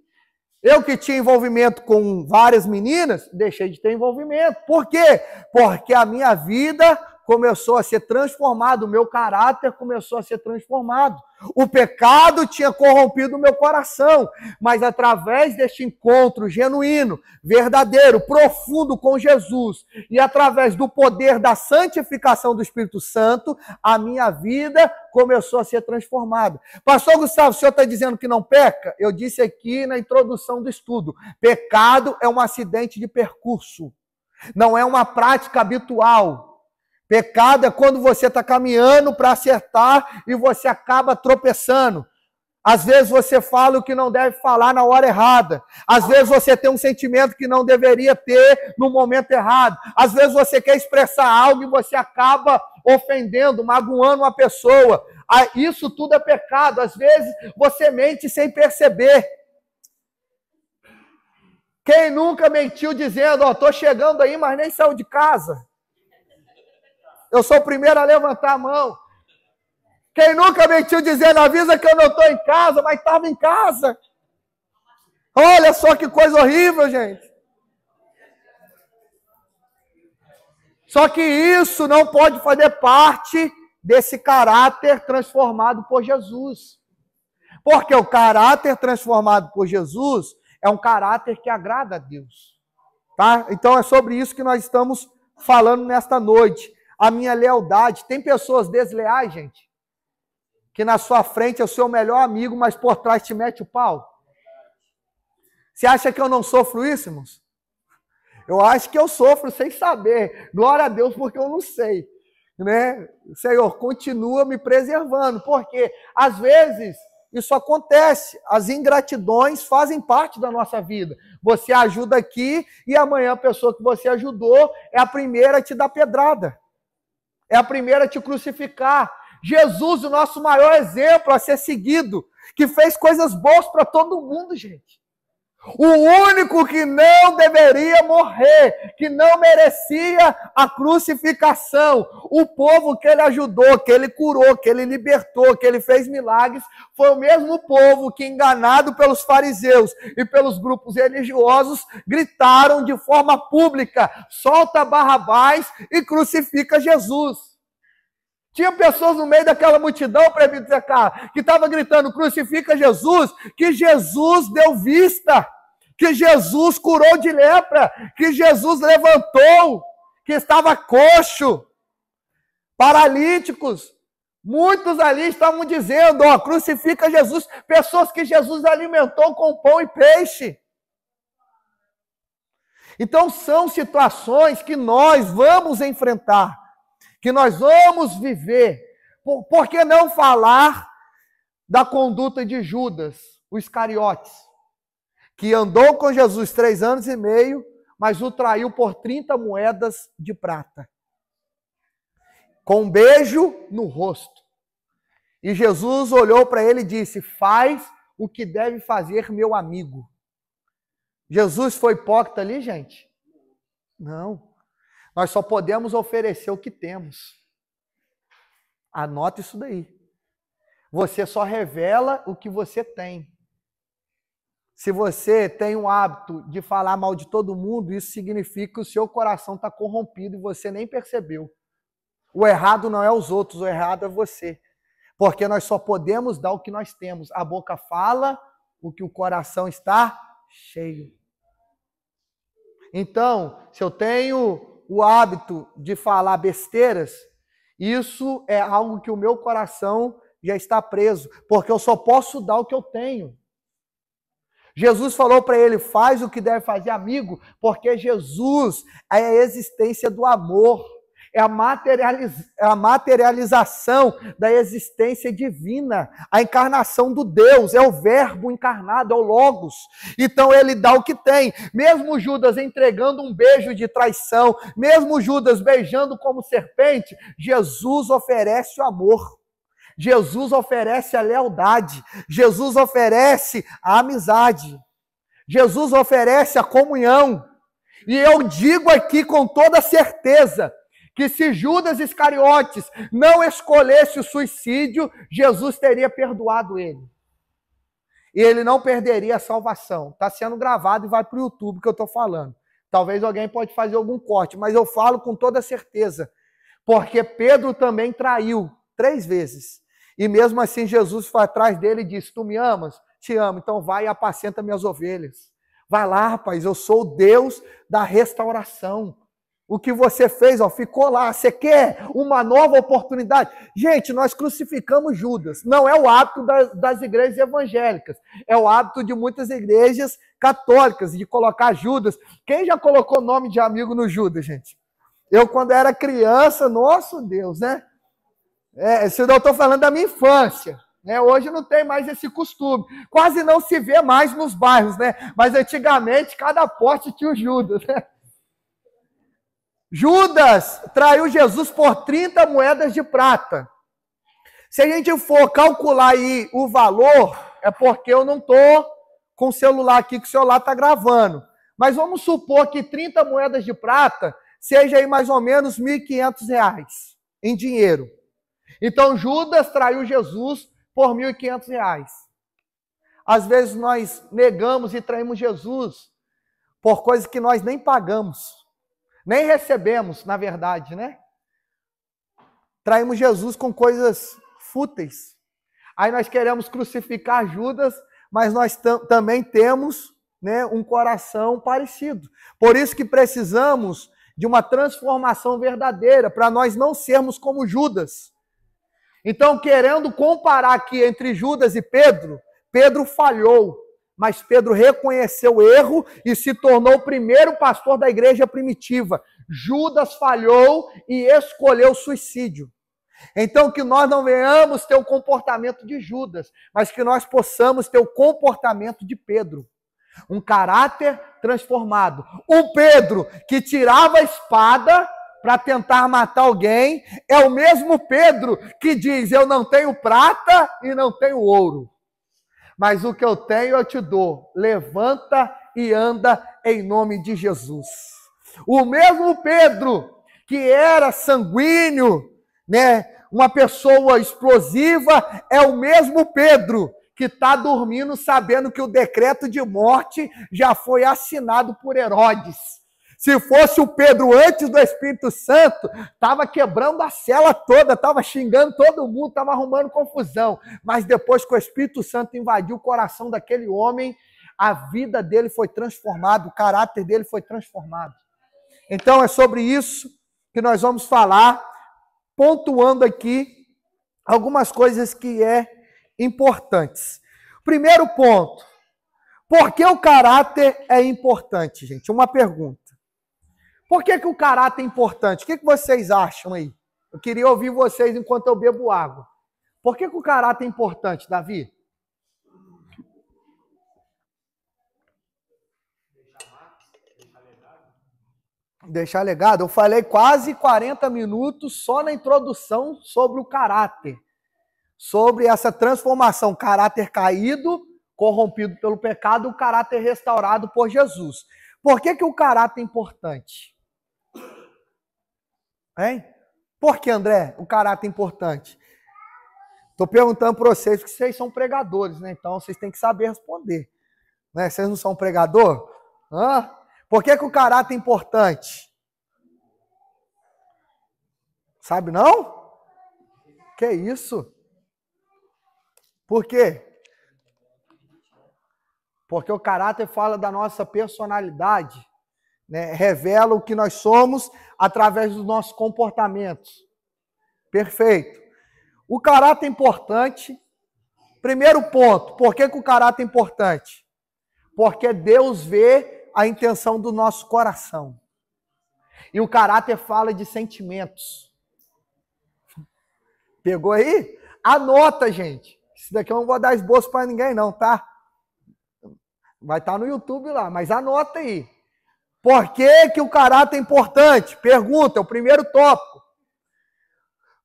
[SPEAKER 1] Eu que tinha envolvimento com várias meninas, deixei de ter envolvimento. Por quê? Porque a minha vida começou a ser transformada, o meu caráter começou a ser transformado. O pecado tinha corrompido o meu coração, mas através deste encontro genuíno, verdadeiro, profundo com Jesus, e através do poder da santificação do Espírito Santo, a minha vida começou a ser transformada. Pastor Gustavo, o senhor está dizendo que não peca? Eu disse aqui na introdução do estudo, pecado é um acidente de percurso, não é uma prática habitual. Pecado é quando você está caminhando para acertar e você acaba tropeçando. Às vezes você fala o que não deve falar na hora errada. Às vezes você tem um sentimento que não deveria ter no momento errado. Às vezes você quer expressar algo e você acaba ofendendo, magoando uma pessoa. Isso tudo é pecado. Às vezes você mente sem perceber. Quem nunca mentiu dizendo, ó, estou chegando aí, mas nem saiu de casa? Eu sou o primeiro a levantar a mão. Quem nunca mentiu dizendo, avisa que eu não estou em casa, mas estava em casa. Olha só que coisa horrível, gente. Só que isso não pode fazer parte desse caráter transformado por Jesus. Porque o caráter transformado por Jesus é um caráter que agrada a Deus. Tá? Então é sobre isso que nós estamos falando nesta noite. A minha lealdade. Tem pessoas desleais, gente, que na sua frente é o seu melhor amigo, mas por trás te mete o pau. Você acha que eu não sofro isso, irmãos? Eu acho que eu sofro sem saber. Glória a Deus, porque eu não sei. Né? Senhor, continua me preservando, porque às vezes isso acontece. As ingratidões fazem parte da nossa vida. Você ajuda aqui e amanhã a pessoa que você ajudou é a primeira a te dar pedrada. É a primeira a te crucificar. Jesus, o nosso maior exemplo a ser seguido, que fez coisas boas para todo mundo, gente. O único que não deveria morrer, que não merecia a crucificação, o povo que ele ajudou, que ele curou, que ele libertou, que ele fez milagres, foi o mesmo povo que, enganado pelos fariseus e pelos grupos religiosos, gritaram de forma pública: solta Barrabás e crucifica Jesus. Tinha pessoas no meio daquela multidão, presbítero Zé Carlos, que estava gritando: crucifica Jesus, que Jesus deu vista, que Jesus curou de lepra, que Jesus levantou, que estava coxo, paralíticos. Muitos ali estavam dizendo: ó, crucifica Jesus. Pessoas que Jesus alimentou com pão e peixe. Então são situações que nós vamos enfrentar, que nós vamos viver. Por que não falar da conduta de Judas, o Iscariotes, que andou com Jesus 3 anos e meio, mas o traiu por 30 moedas de prata, com um beijo no rosto. E Jesus olhou para ele e disse: faz o que deve fazer, meu amigo. Jesus foi hipócrita ali, gente? Não. Nós só podemos oferecer o que temos. Anota isso daí. Você só revela o que você tem. Se você tem um hábito de falar mal de todo mundo, isso significa que o seu coração está corrompido e você nem percebeu. O errado não é os outros, o errado é você. Porque nós só podemos dar o que nós temos. A boca fala o que o coração está cheio. Então, se eu tenho o hábito de falar besteiras, isso é algo que o meu coração já está preso, porque eu só posso dar o que eu tenho. Jesus falou para ele: faz o que deve fazer, amigo, porque Jesus é a existência do amor, é a materialização da existência divina, a encarnação do Deus, é o verbo encarnado, é o Logos. Então ele dá o que tem. Mesmo Judas entregando um beijo de traição, mesmo Judas beijando como serpente, Jesus oferece o amor. Jesus oferece a lealdade, Jesus oferece a amizade, Jesus oferece a comunhão. E eu digo aqui com toda certeza que se Judas Iscariotes não escolhesse o suicídio, Jesus teria perdoado ele. E ele não perderia a salvação. Está sendo gravado e vai para o YouTube que eu estou falando. Talvez alguém pode fazer algum corte, mas eu falo com toda certeza. Porque Pedro também traiu 3 vezes. E mesmo assim Jesus foi atrás dele e disse: tu me amas? Te amo, então vai e apacenta minhas ovelhas. Vai lá, rapaz, eu sou o Deus da restauração. O que você fez, ó, ficou lá. Você quer uma nova oportunidade? Gente, nós crucificamos Judas. Não é o hábito das igrejas evangélicas. É o hábito de muitas igrejas católicas, de colocar Judas. Quem já colocou nome de amigo no Judas, gente? Eu, quando era criança, nosso Deus, né? Se eu estou falando da minha infância, né? Hoje não tem mais esse costume. Quase não se vê mais nos bairros, né? Mas antigamente, cada poste tinha o Judas, né? Judas traiu Jesus por 30 moedas de prata. Se a gente for calcular aí o valor, é porque eu não estou com o celular aqui, que o celular está gravando. Mas vamos supor que 30 moedas de prata seja aí mais ou menos R$1.500 em dinheiro. Então Judas traiu Jesus por R$1.500. Às vezes nós negamos e traímos Jesus por coisas que nós nem pagamos, nem recebemos, na verdade, né? Traímos Jesus com coisas fúteis. Aí nós queremos crucificar Judas, mas nós também temos, né, um coração parecido. Por isso que precisamos de uma transformação verdadeira, para nós não sermos como Judas. Então, querendo comparar aqui entre Judas e Pedro, Pedro falhou, mas Pedro reconheceu o erro e se tornou o primeiro pastor da igreja primitiva. Judas falhou e escolheu o suicídio. Então, que nós não venhamos ter o comportamento de Judas, mas que nós possamos ter o comportamento de Pedro. Um caráter transformado. O Pedro que tirava a espada para tentar matar alguém é o mesmo Pedro que diz: eu não tenho prata e não tenho ouro, mas o que eu tenho eu te dou. Levanta e anda em nome de Jesus. O mesmo Pedro que era sanguíneo, né, uma pessoa explosiva, é o mesmo Pedro que está dormindo sabendo que o decreto de morte já foi assinado por Herodes. Se fosse o Pedro antes do Espírito Santo, estava quebrando a cela toda, estava xingando todo mundo, estava arrumando confusão. Mas depois que o Espírito Santo invadiu o coração daquele homem, a vida dele foi transformada, o caráter dele foi transformado. Então é sobre isso que nós vamos falar, pontuando aqui algumas coisas que importantes. Primeiro ponto, por que o caráter é importante, gente? Uma pergunta. Por que o caráter é importante? O que vocês acham aí? Eu queria ouvir vocês enquanto eu bebo água. Por que o caráter é importante, Davi? Deixar legado? Eu falei quase 40 minutos só na introdução sobre o caráter. Sobre essa transformação, caráter caído, corrompido pelo pecado, o caráter restaurado por Jesus. Por que o caráter é importante? Hein? Por que, André, o caráter é importante? Estou perguntando para vocês, porque vocês são pregadores, né? Então vocês têm que saber responder. Né? Vocês não são pregador? Hã? Por que o caráter é importante? Sabe não? Que isso? Por quê? Porque o caráter fala da nossa personalidade, né? Revela o que nós somos através dos nossos comportamentos. Perfeito. O caráter é importante. Primeiro ponto, por que o caráter é importante? Porque Deus vê a intenção do nosso coração. E o caráter fala de sentimentos. Pegou aí? Anota, gente. Isso daqui eu não vou dar esboço para ninguém não, tá? Vai estar no YouTube lá, mas anota aí. Por que o caráter é importante? Pergunta, é o primeiro tópico.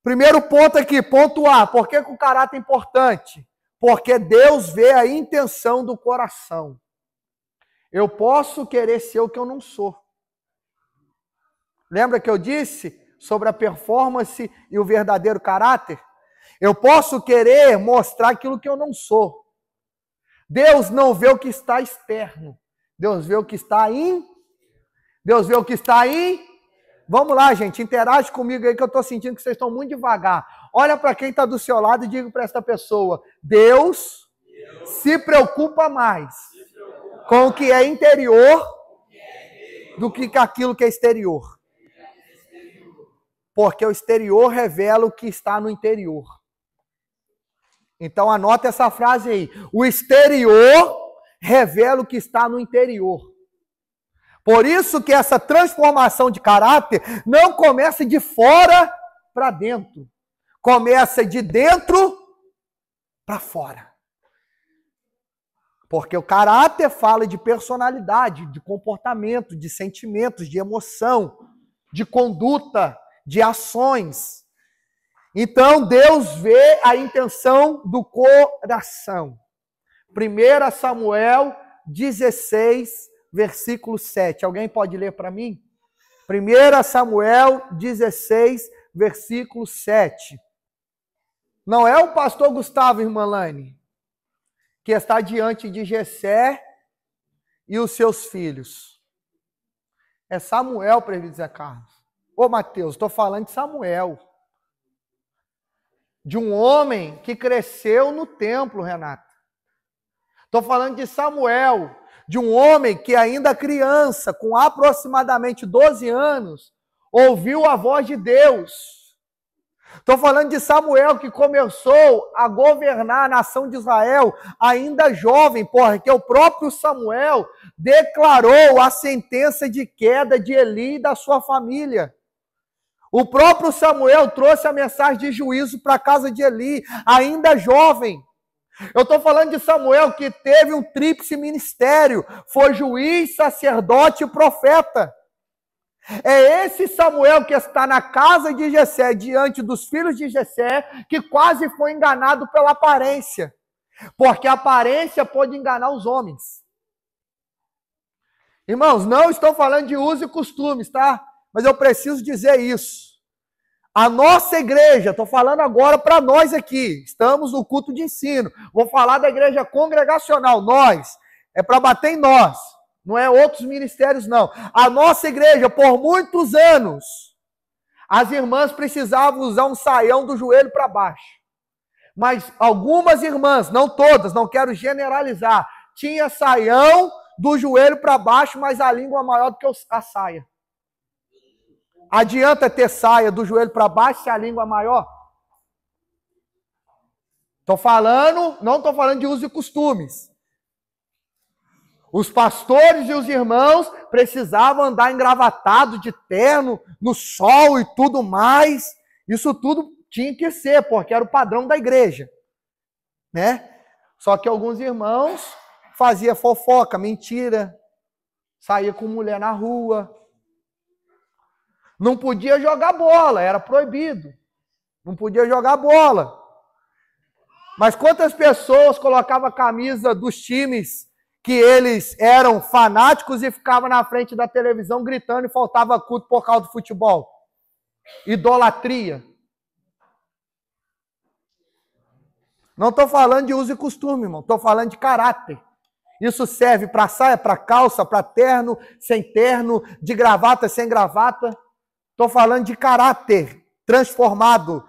[SPEAKER 1] Primeiro ponto aqui, ponto A. Por que o caráter é importante? Porque Deus vê a intenção do coração. Eu posso querer ser o que eu não sou. Lembra que eu disse sobre a performance e o verdadeiro caráter? Eu posso querer mostrar aquilo que eu não sou. Deus não vê o que está externo. Deus vê o que está Deus vê o que está aí. Vamos lá, gente, interage comigo aí que eu estou sentindo que vocês estão muito devagar. Olha para quem está do seu lado e diga para esta pessoa: Deus se preocupa mais com o que é interior do que com aquilo que é exterior. Porque o exterior revela o que está no interior. Então anota essa frase aí. O exterior revela o que está no interior. Por isso que essa transformação de caráter não começa de fora para dentro. Começa de dentro para fora. Porque o caráter fala de personalidade, de comportamento, de sentimentos, de emoção, de conduta, de ações. Então, Deus vê a intenção do coração. 1 Samuel 16, versículo 7. Alguém pode ler para mim? 1 Samuel 16, versículo 7. Não é o pastor Gustavo, irmã Lane, que está diante de Jessé e os seus filhos. É Samuel, presbítero Zé Carlos. Ô, Mateus, estou falando de Samuel. De um homem que cresceu no templo, Renata. Estou falando de Samuel, de um homem que ainda criança, com aproximadamente 12 anos, ouviu a voz de Deus. Estou falando de Samuel que começou a governar a nação de Israel ainda jovem, porque o próprio Samuel declarou a sentença de queda de Eli e da sua família. O próprio Samuel trouxe a mensagem de juízo para a casa de Eli, ainda jovem. Eu estou falando de Samuel que teve um tríplice ministério, foi juiz, sacerdote e profeta. É esse Samuel que está na casa de Jessé, diante dos filhos de Jessé, que quase foi enganado pela aparência. Porque a aparência pode enganar os homens. Irmãos, não estou falando de uso e costumes, tá? Mas eu preciso dizer isso. A nossa igreja, estou falando agora para nós aqui, estamos no culto de ensino. Vou falar da igreja congregacional, nós, é para bater em nós. Não é outros ministérios, não. A nossa igreja, por muitos anos, as irmãs precisavam usar um saião do joelho para baixo. Mas algumas irmãs, não todas, não quero generalizar, tinha saião do joelho para baixo, mas a língua maior do que a saia. Adianta ter saia do joelho para baixo se a língua é maior? Não estou falando de uso e costumes. Os pastores e os irmãos precisavam andar engravatados de terno, no sol e tudo mais. Isso tudo tinha que ser, porque era o padrão da igreja. Né? Só que alguns irmãos faziam fofoca, mentira, saía com mulher na rua. Não podia jogar bola, era proibido. Não podia jogar bola. Mas quantas pessoas colocavam a camisa dos times que eles eram fanáticos e ficavam na frente da televisão gritando e faltava culto por causa do futebol? Idolatria. Não estou falando de uso e costume, irmão. Estou falando de caráter. Isso serve para saia, para calça, para terno, sem terno, de gravata, sem gravata. Estou falando de caráter transformado.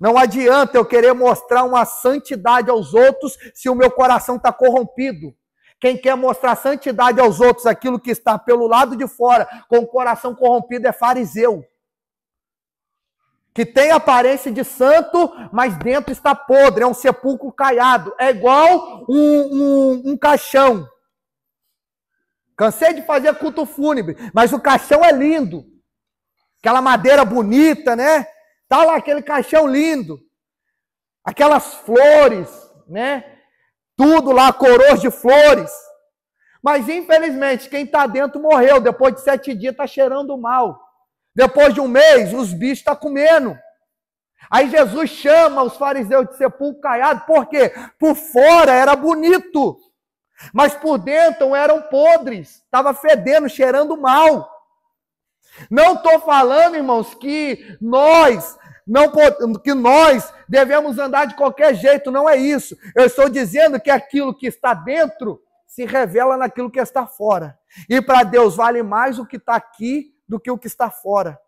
[SPEAKER 1] Não adianta eu querer mostrar uma santidade aos outros se o meu coração está corrompido. Quem quer mostrar santidade aos outros, aquilo que está pelo lado de fora, com o coração corrompido, é fariseu. Que tem aparência de santo, mas dentro está podre, é um sepulcro caiado. É igual um caixão. Cansei de fazer culto fúnebre, mas o caixão é lindo. Aquela madeira bonita, né? Tá lá aquele caixão lindo. Aquelas flores, né? Tudo lá, coroas de flores. Mas, infelizmente, quem está dentro morreu. Depois de 7 dias está cheirando mal. Depois de 1 mês, os bichos estão comendo. Aí Jesus chama os fariseus de sepulcro caiado. Por quê? Por fora era bonito. Mas por dentro eram podres. Estava fedendo, cheirando mal. Não estou falando, irmãos, que nós devemos andar de qualquer jeito, não é isso. Eu estou dizendo que aquilo que está dentro se revela naquilo que está fora. E para Deus vale mais o que está aqui do que o que está fora.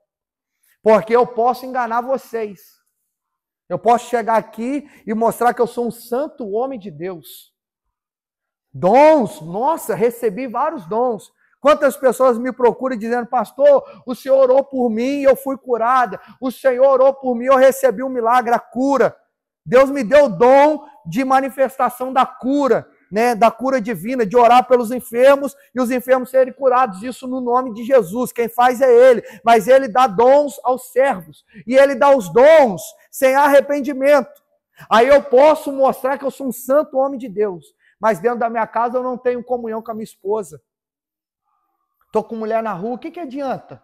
[SPEAKER 1] Porque eu posso enganar vocês. Eu posso chegar aqui e mostrar que eu sou um santo homem de Deus. Dons, nossa, recebi vários dons. Quantas pessoas me procuram dizendo, pastor, o Senhor orou por mim e eu fui curada. O Senhor orou por mim e eu recebi um milagre, a cura. Deus me deu o dom de manifestação da cura, né? Da cura divina, de orar pelos enfermos e os enfermos serem curados. Isso no nome de Jesus. Quem faz é Ele. Mas Ele dá dons aos servos. E Ele dá os dons sem arrependimento. Aí eu posso mostrar que eu sou um santo homem de Deus. Mas dentro da minha casa eu não tenho comunhão com a minha esposa. Estou com mulher na rua, o que adianta?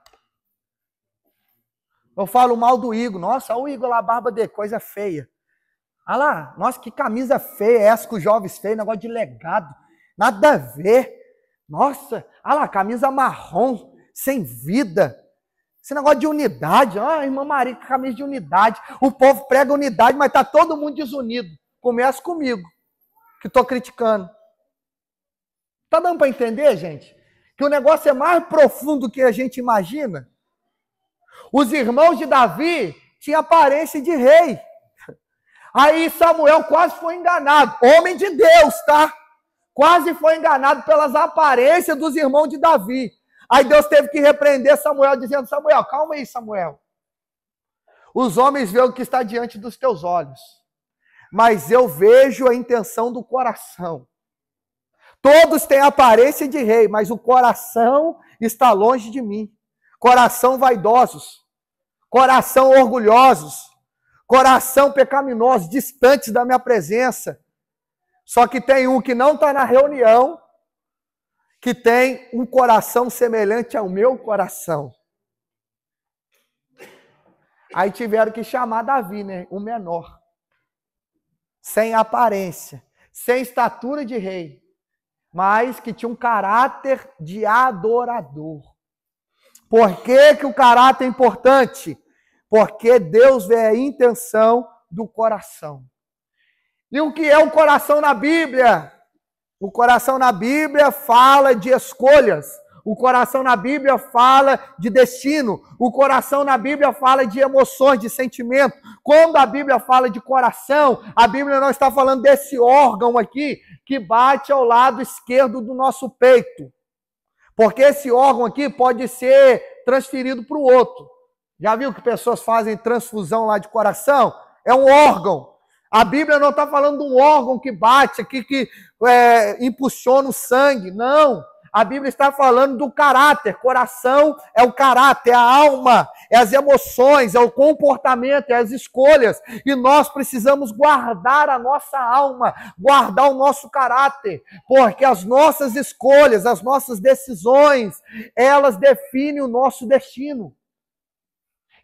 [SPEAKER 1] Eu falo mal do Igor. Nossa, olha o Igor lá, barba de coisa feia. Olha lá, nossa, que camisa feia é essa que os jovens feios, negócio de legado. Nada a ver. Nossa, olha lá, camisa marrom, sem vida. Esse negócio de unidade. Ah, irmã Maria, camisa de unidade. O povo prega unidade, mas está todo mundo desunido. Começa comigo, que estou criticando. Está dando para entender, gente? Que o negócio é mais profundo do que a gente imagina. Os irmãos de Davi tinham aparência de rei. Aí Samuel quase foi enganado. Homem de Deus, tá? Quase foi enganado pelas aparências dos irmãos de Davi. Aí Deus teve que repreender Samuel, dizendo, Samuel, calma aí, Samuel. Os homens veem o que está diante dos teus olhos. Mas eu vejo a intenção do coração. Todos têm aparência de rei, mas o coração está longe de mim. Coração vaidosos. coração orgulhosos, coração pecaminoso, distantes da minha presença. Só que tem um que não está na reunião, que tem um coração semelhante ao meu coração. Aí tiveram que chamar Davi, né? O menor. Sem aparência, sem estatura de rei, mas que tinha um caráter de adorador. Por que que o caráter é importante? Porque Deus vê a intenção do coração. E o que é o coração na Bíblia? O coração na Bíblia fala de escolhas. O coração na Bíblia fala de destino. O coração na Bíblia fala de emoções, de sentimento. Quando a Bíblia fala de coração, a Bíblia não está falando desse órgão aqui que bate ao lado esquerdo do nosso peito. Porque esse órgão aqui pode ser transferido para o outro. Já viu que pessoas fazem transfusão lá de coração? É um órgão. A Bíblia não está falando de um órgão que bate aqui, que impulsiona o sangue. Não. A Bíblia está falando do caráter. Coração é o caráter, é a alma, é as emoções, é o comportamento, é as escolhas. E nós precisamos guardar a nossa alma, guardar o nosso caráter, porque as nossas escolhas, as nossas decisões, elas definem o nosso destino.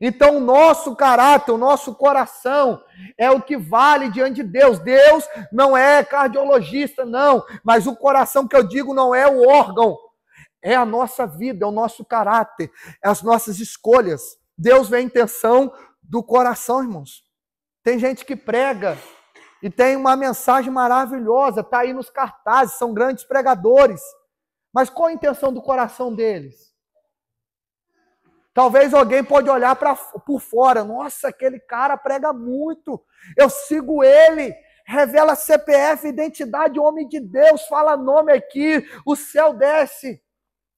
[SPEAKER 1] Então, o nosso caráter, o nosso coração é o que vale diante de Deus. Deus não é cardiologista, não. Mas o coração que eu digo não é o órgão. É a nossa vida, é o nosso caráter, é as nossas escolhas. Deus vê a intenção do coração, irmãos. Tem gente que prega e tem uma mensagem maravilhosa, está aí nos cartazes, são grandes pregadores. Mas qual a intenção do coração deles? Talvez alguém pode olhar por fora. Nossa, aquele cara prega muito. Eu sigo ele. Revela CPF, identidade, homem de Deus. Fala nome aqui. O céu desce.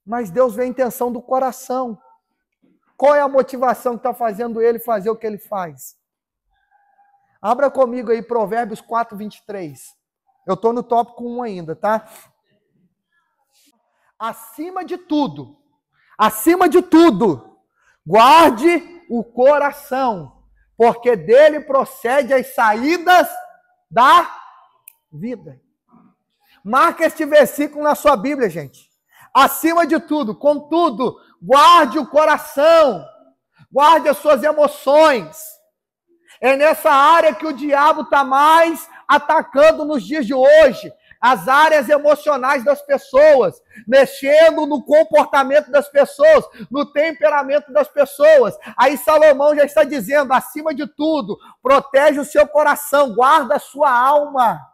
[SPEAKER 1] Mas Deus vê a intenção do coração. Qual é a motivação que está fazendo ele fazer o que ele faz? Abra comigo aí Provérbios 4, 23. Eu estou no tópico 1 ainda, tá? Acima de tudo, guarde o coração, porque dele procede as saídas da vida. Marca este versículo na sua Bíblia, gente. Acima de tudo, contudo, guarde o coração, guarde as suas emoções. É nessa área que o diabo está mais atacando nos dias de hoje. As áreas emocionais das pessoas, mexendo no comportamento das pessoas, no temperamento das pessoas. Aí Salomão já está dizendo, acima de tudo, protege o seu coração, guarda a sua alma.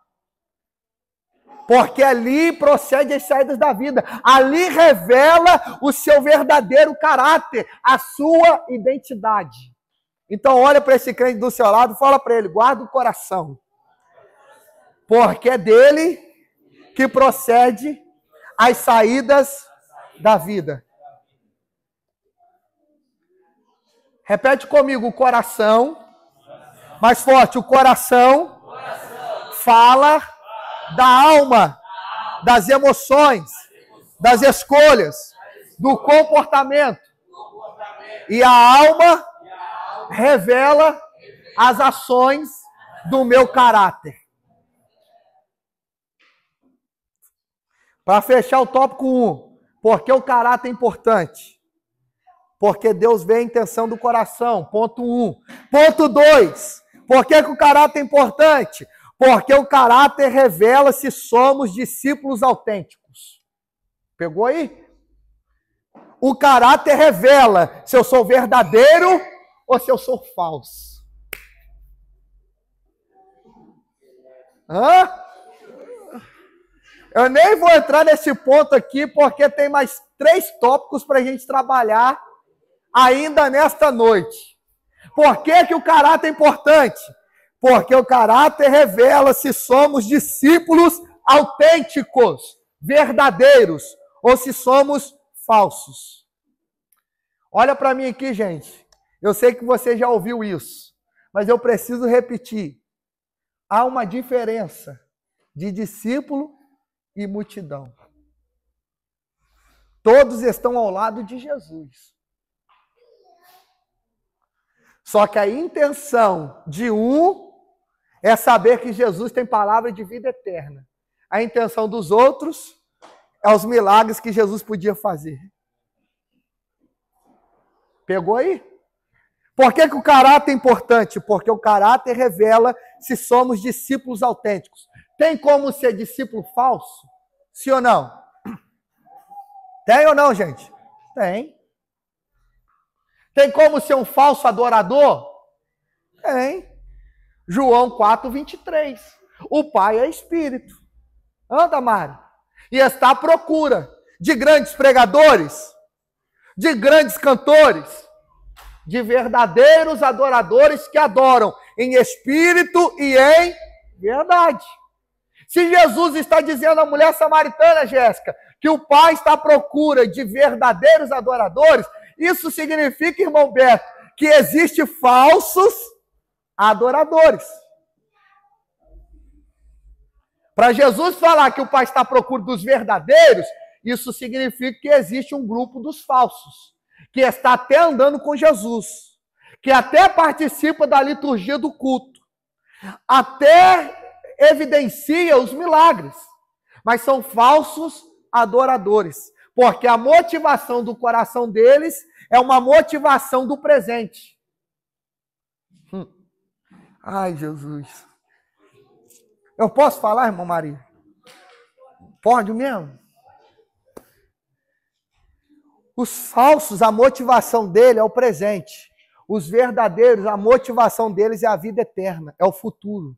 [SPEAKER 1] Porque ali procede as saídas da vida. Ali revela o seu verdadeiro caráter, a sua identidade. Então olha para esse crente do seu lado e fala para ele, guarda o coração. Porque é dele que procede as saídas da vida. Repete comigo, o coração. Mais forte, o coração fala da alma, das emoções, das escolhas, do comportamento. E a alma revela as ações do meu caráter. Para fechar o tópico 1, porque o caráter é importante? Porque Deus vê a intenção do coração, ponto 1. Ponto 2, por que o caráter é importante? Porque o caráter revela se somos discípulos autênticos. Pegou aí? O caráter revela se eu sou verdadeiro ou se eu sou falso. Hã? Eu nem vou entrar nesse ponto aqui, porque tem mais 3 tópicos para a gente trabalhar ainda nesta noite. Por que o caráter é importante? Porque o caráter revela se somos discípulos autênticos, verdadeiros, ou se somos falsos. Olha para mim aqui, gente. Eu sei que você já ouviu isso, mas eu preciso repetir. Há uma diferença de discípulo e multidão. Todos estão ao lado de Jesus. Só que a intenção de um é saber que Jesus tem palavra de vida eterna. A intenção dos outros é os milagres que Jesus podia fazer. Pegou aí? Por que o caráter é importante? Porque o caráter revela se somos discípulos autênticos. Tem como ser discípulo falso? Sim ou não? Tem ou não, gente? Tem. Tem como ser um falso adorador? Tem. João 4:23. O Pai é Espírito. Anda, Mari. E está à procura de grandes pregadores, de grandes cantores, de verdadeiros adoradores que adoram em espírito e em verdade. Se Jesus está dizendo à mulher samaritana, Jéssica, que o Pai está à procura de verdadeiros adoradores, isso significa, irmão Beto, que existem falsos adoradores. Para Jesus falar que o Pai está à procura dos verdadeiros, isso significa que existe um grupo dos falsos, que está até andando com Jesus, que até participa da liturgia do culto, até evidencia os milagres, mas são falsos adoradores, porque a motivação do coração deles é uma motivação do presente. Ai, Jesus. Eu posso falar, irmã Maria? Pode mesmo? Os falsos, a motivação dele é o presente. Os verdadeiros, a motivação deles é a vida eterna, é o futuro.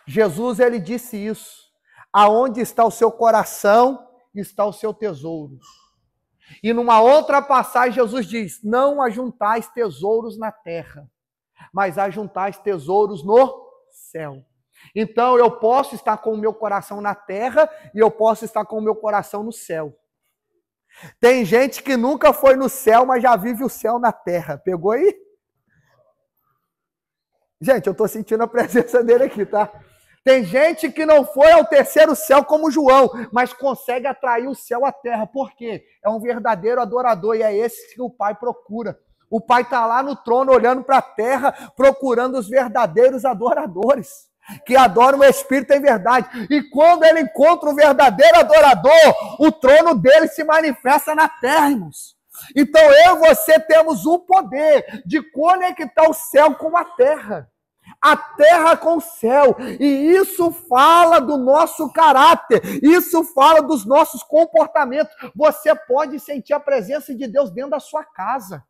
[SPEAKER 1] Jesus, ele disse isso. Aonde está o seu coração, está o seu tesouro. E numa outra passagem, Jesus diz, não ajuntais tesouros na terra, mas ajuntais tesouros no céu. Então, eu posso estar com o meu coração na terra e eu posso estar com o meu coração no céu. Tem gente que nunca foi no céu, mas já vive o céu na terra. Pegou aí? Gente, eu estou sentindo a presença dele aqui, tá? Tem gente que não foi ao terceiro céu como João, mas consegue atrair o céu à terra. Por quê? É um verdadeiro adorador e é esse que o Pai procura. O Pai está lá no trono olhando para a terra, procurando os verdadeiros adoradores, que adoram o Espírito em verdade. E quando ele encontra o verdadeiro adorador, o trono dele se manifesta na terra, irmãos. Então eu e você temos o poder de conectar o céu com a terra com o céu, e isso fala do nosso caráter, isso fala dos nossos comportamentos. Você pode sentir a presença de Deus dentro da sua casa.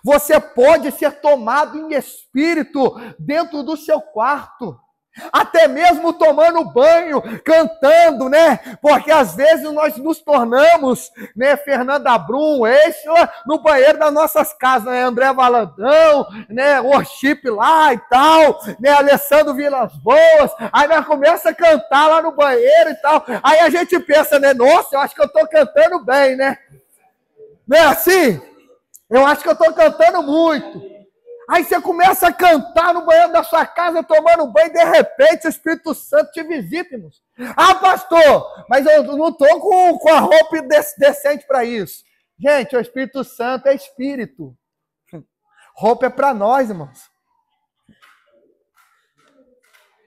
[SPEAKER 1] Você pode ser tomado em espírito dentro do seu quarto. Até mesmo tomando banho, cantando, né? Porque às vezes nós nos tornamos, né, Fernanda Brum, Exla, no banheiro das nossas casas, né? André Valadão, né? Worship lá e tal, né? Alessandro Vilas Boas. Aí nós começamos a cantar lá no banheiro e tal. Aí a gente pensa, né? Nossa, eu acho que eu estou cantando bem, né? Não é assim? Eu acho que eu estou cantando muito. Aí você começa a cantar no banheiro da sua casa, tomando banho, e de repente o Espírito Santo te visita, irmãos. Ah, pastor, mas eu não estou com a roupa decente para isso. Gente, o Espírito Santo é Espírito. Roupa é para nós, irmãos.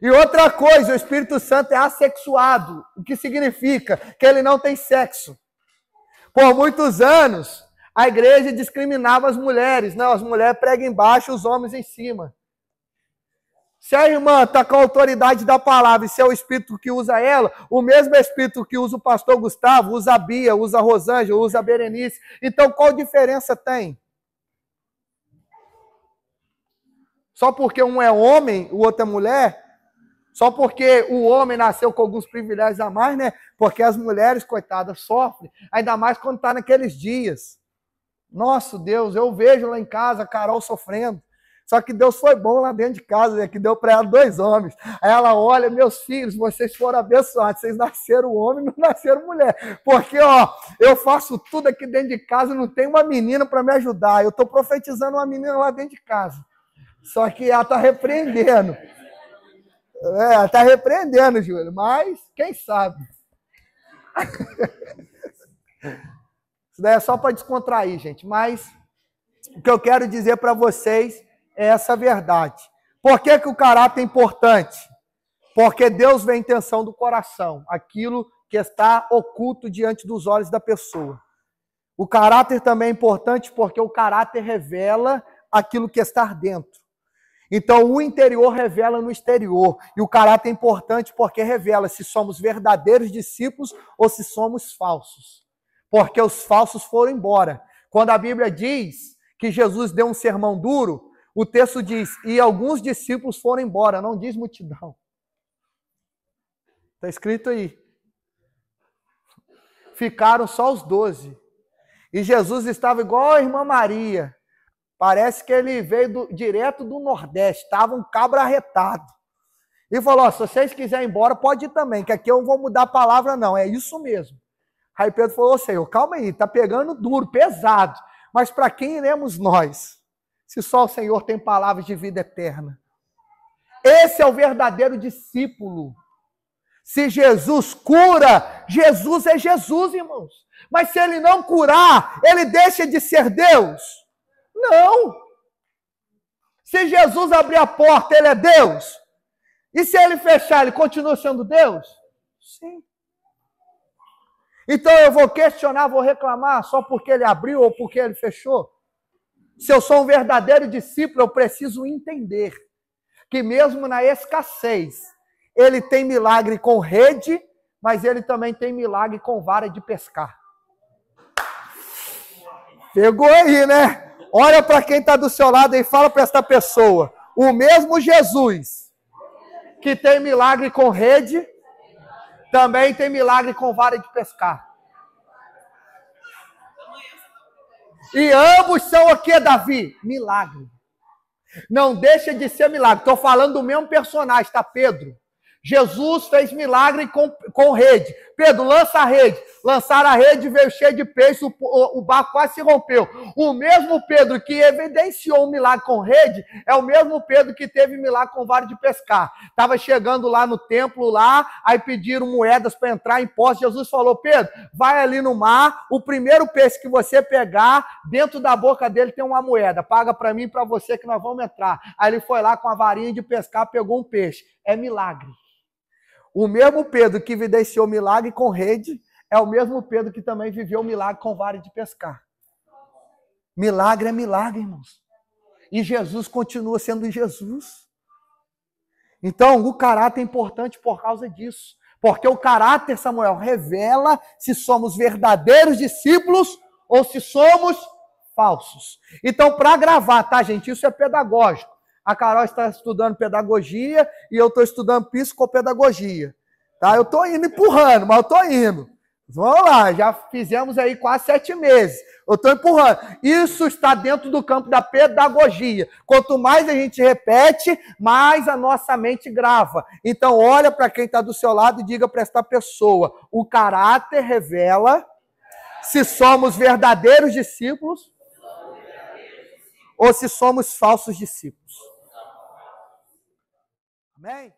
[SPEAKER 1] E outra coisa, o Espírito Santo é assexuado, o que significa que ele não tem sexo. Por muitos anos, a igreja discriminava as mulheres. Não, as mulheres pregam embaixo, os homens em cima. Se a irmã está com a autoridade da palavra e se é o Espírito que usa ela, o mesmo Espírito que usa o pastor Gustavo, usa a Bia, usa a Rosângela, usa a Berenice. Então, qual diferença tem? Só porque um é homem, o outro é mulher? Só porque o homem nasceu com alguns privilégios a mais, né? Porque as mulheres, coitadas, sofrem. Ainda mais quando está naqueles dias. Nossa, Deus, eu vejo lá em casa a Carol sofrendo. Só que Deus foi bom lá dentro de casa, né, que deu para ela 2 homens. Aí ela olha, meus filhos, vocês foram abençoados. Vocês nasceram homem, não nasceram mulher. Porque, ó, eu faço tudo aqui dentro de casa, não tem uma menina para me ajudar. Eu estou profetizando uma menina lá dentro de casa. Só que ela está repreendendo. Ela está repreendendo, Júlio. Mas, quem sabe? Isso daí é só para descontrair, gente. Mas O que eu quero dizer para vocês é essa verdade. Por que que o caráter é importante? Porque Deus vê a intenção do coração, aquilo que está oculto diante dos olhos da pessoa. O caráter também é importante porque o caráter revela aquilo que está dentro. Então, o interior revela no exterior. E o caráter é importante porque revela se somos verdadeiros discípulos ou se somos falsos. Porque os falsos foram embora. Quando a Bíblia diz que Jesus deu um sermão duro, o texto diz, e alguns discípulos foram embora, não diz multidão. Está escrito aí. Ficaram só os 12. E Jesus estava igual a irmã Maria. Parece que ele veio direto do Nordeste, estava um cabra arretado. E falou, se vocês quiserem ir embora, pode ir também, que aqui eu não vou mudar a palavra não, é isso mesmo. Aí Pedro falou, Senhor, calma aí, está pegando duro, pesado. Mas para quem iremos nós? Se só o Senhor tem palavras de vida eterna. Esse é o verdadeiro discípulo. Se Jesus cura, Jesus é Jesus, irmãos. Mas se ele não curar, ele deixa de ser Deus? Não. Se Jesus abrir a porta, ele é Deus? E se ele fechar, ele continua sendo Deus? Sim. Então eu vou questionar, vou reclamar só porque ele abriu ou porque ele fechou? Se eu sou um verdadeiro discípulo, eu preciso entender que mesmo na escassez, ele tem milagre com rede, mas ele também tem milagre com vara de pescar. Pegou aí, né? Olha para quem está do seu lado e fala para esta pessoa. O mesmo Jesus que tem milagre com rede, também tem milagre com vara de pescar. E ambos são o que, Davi? Milagre. Não deixa de ser milagre. Estou falando do mesmo personagem, tá, Pedro? Jesus fez milagre com rede. Pedro, lança a rede. Lançaram a rede, veio cheio de peixe, o barco quase se rompeu. O mesmo Pedro que evidenciou um milagre com rede, é o mesmo Pedro que teve milagre com vara de pescar. Estava chegando lá no templo, aí pediram moedas para entrar em posse. Jesus falou, Pedro, vai ali no mar, o primeiro peixe que você pegar, dentro da boca dele tem uma moeda. Paga para mim e para você que nós vamos entrar. Aí ele foi lá com a varinha de pescar, pegou um peixe. É milagre. O mesmo Pedro que evidenciou milagre com rede é o mesmo Pedro que também viveu milagre com vara de pescar. Milagre é milagre, irmãos. E Jesus continua sendo Jesus. Então, o caráter é importante por causa disso. Porque o caráter, Samuel, revela se somos verdadeiros discípulos ou se somos falsos. Então, para gravar, tá, gente? Isso é pedagógico. A Carol está estudando pedagogia e eu estou estudando psicopedagogia. Tá? Eu estou indo empurrando, mas eu estou indo. Vamos lá, já fizemos aí quase 7 meses. Eu estou empurrando. Isso está dentro do campo da pedagogia. Quanto mais a gente repete, mais a nossa mente grava. Então, olha para quem está do seu lado e diga para esta pessoa, o caráter revela se somos verdadeiros discípulos ou se somos falsos discípulos. Amém?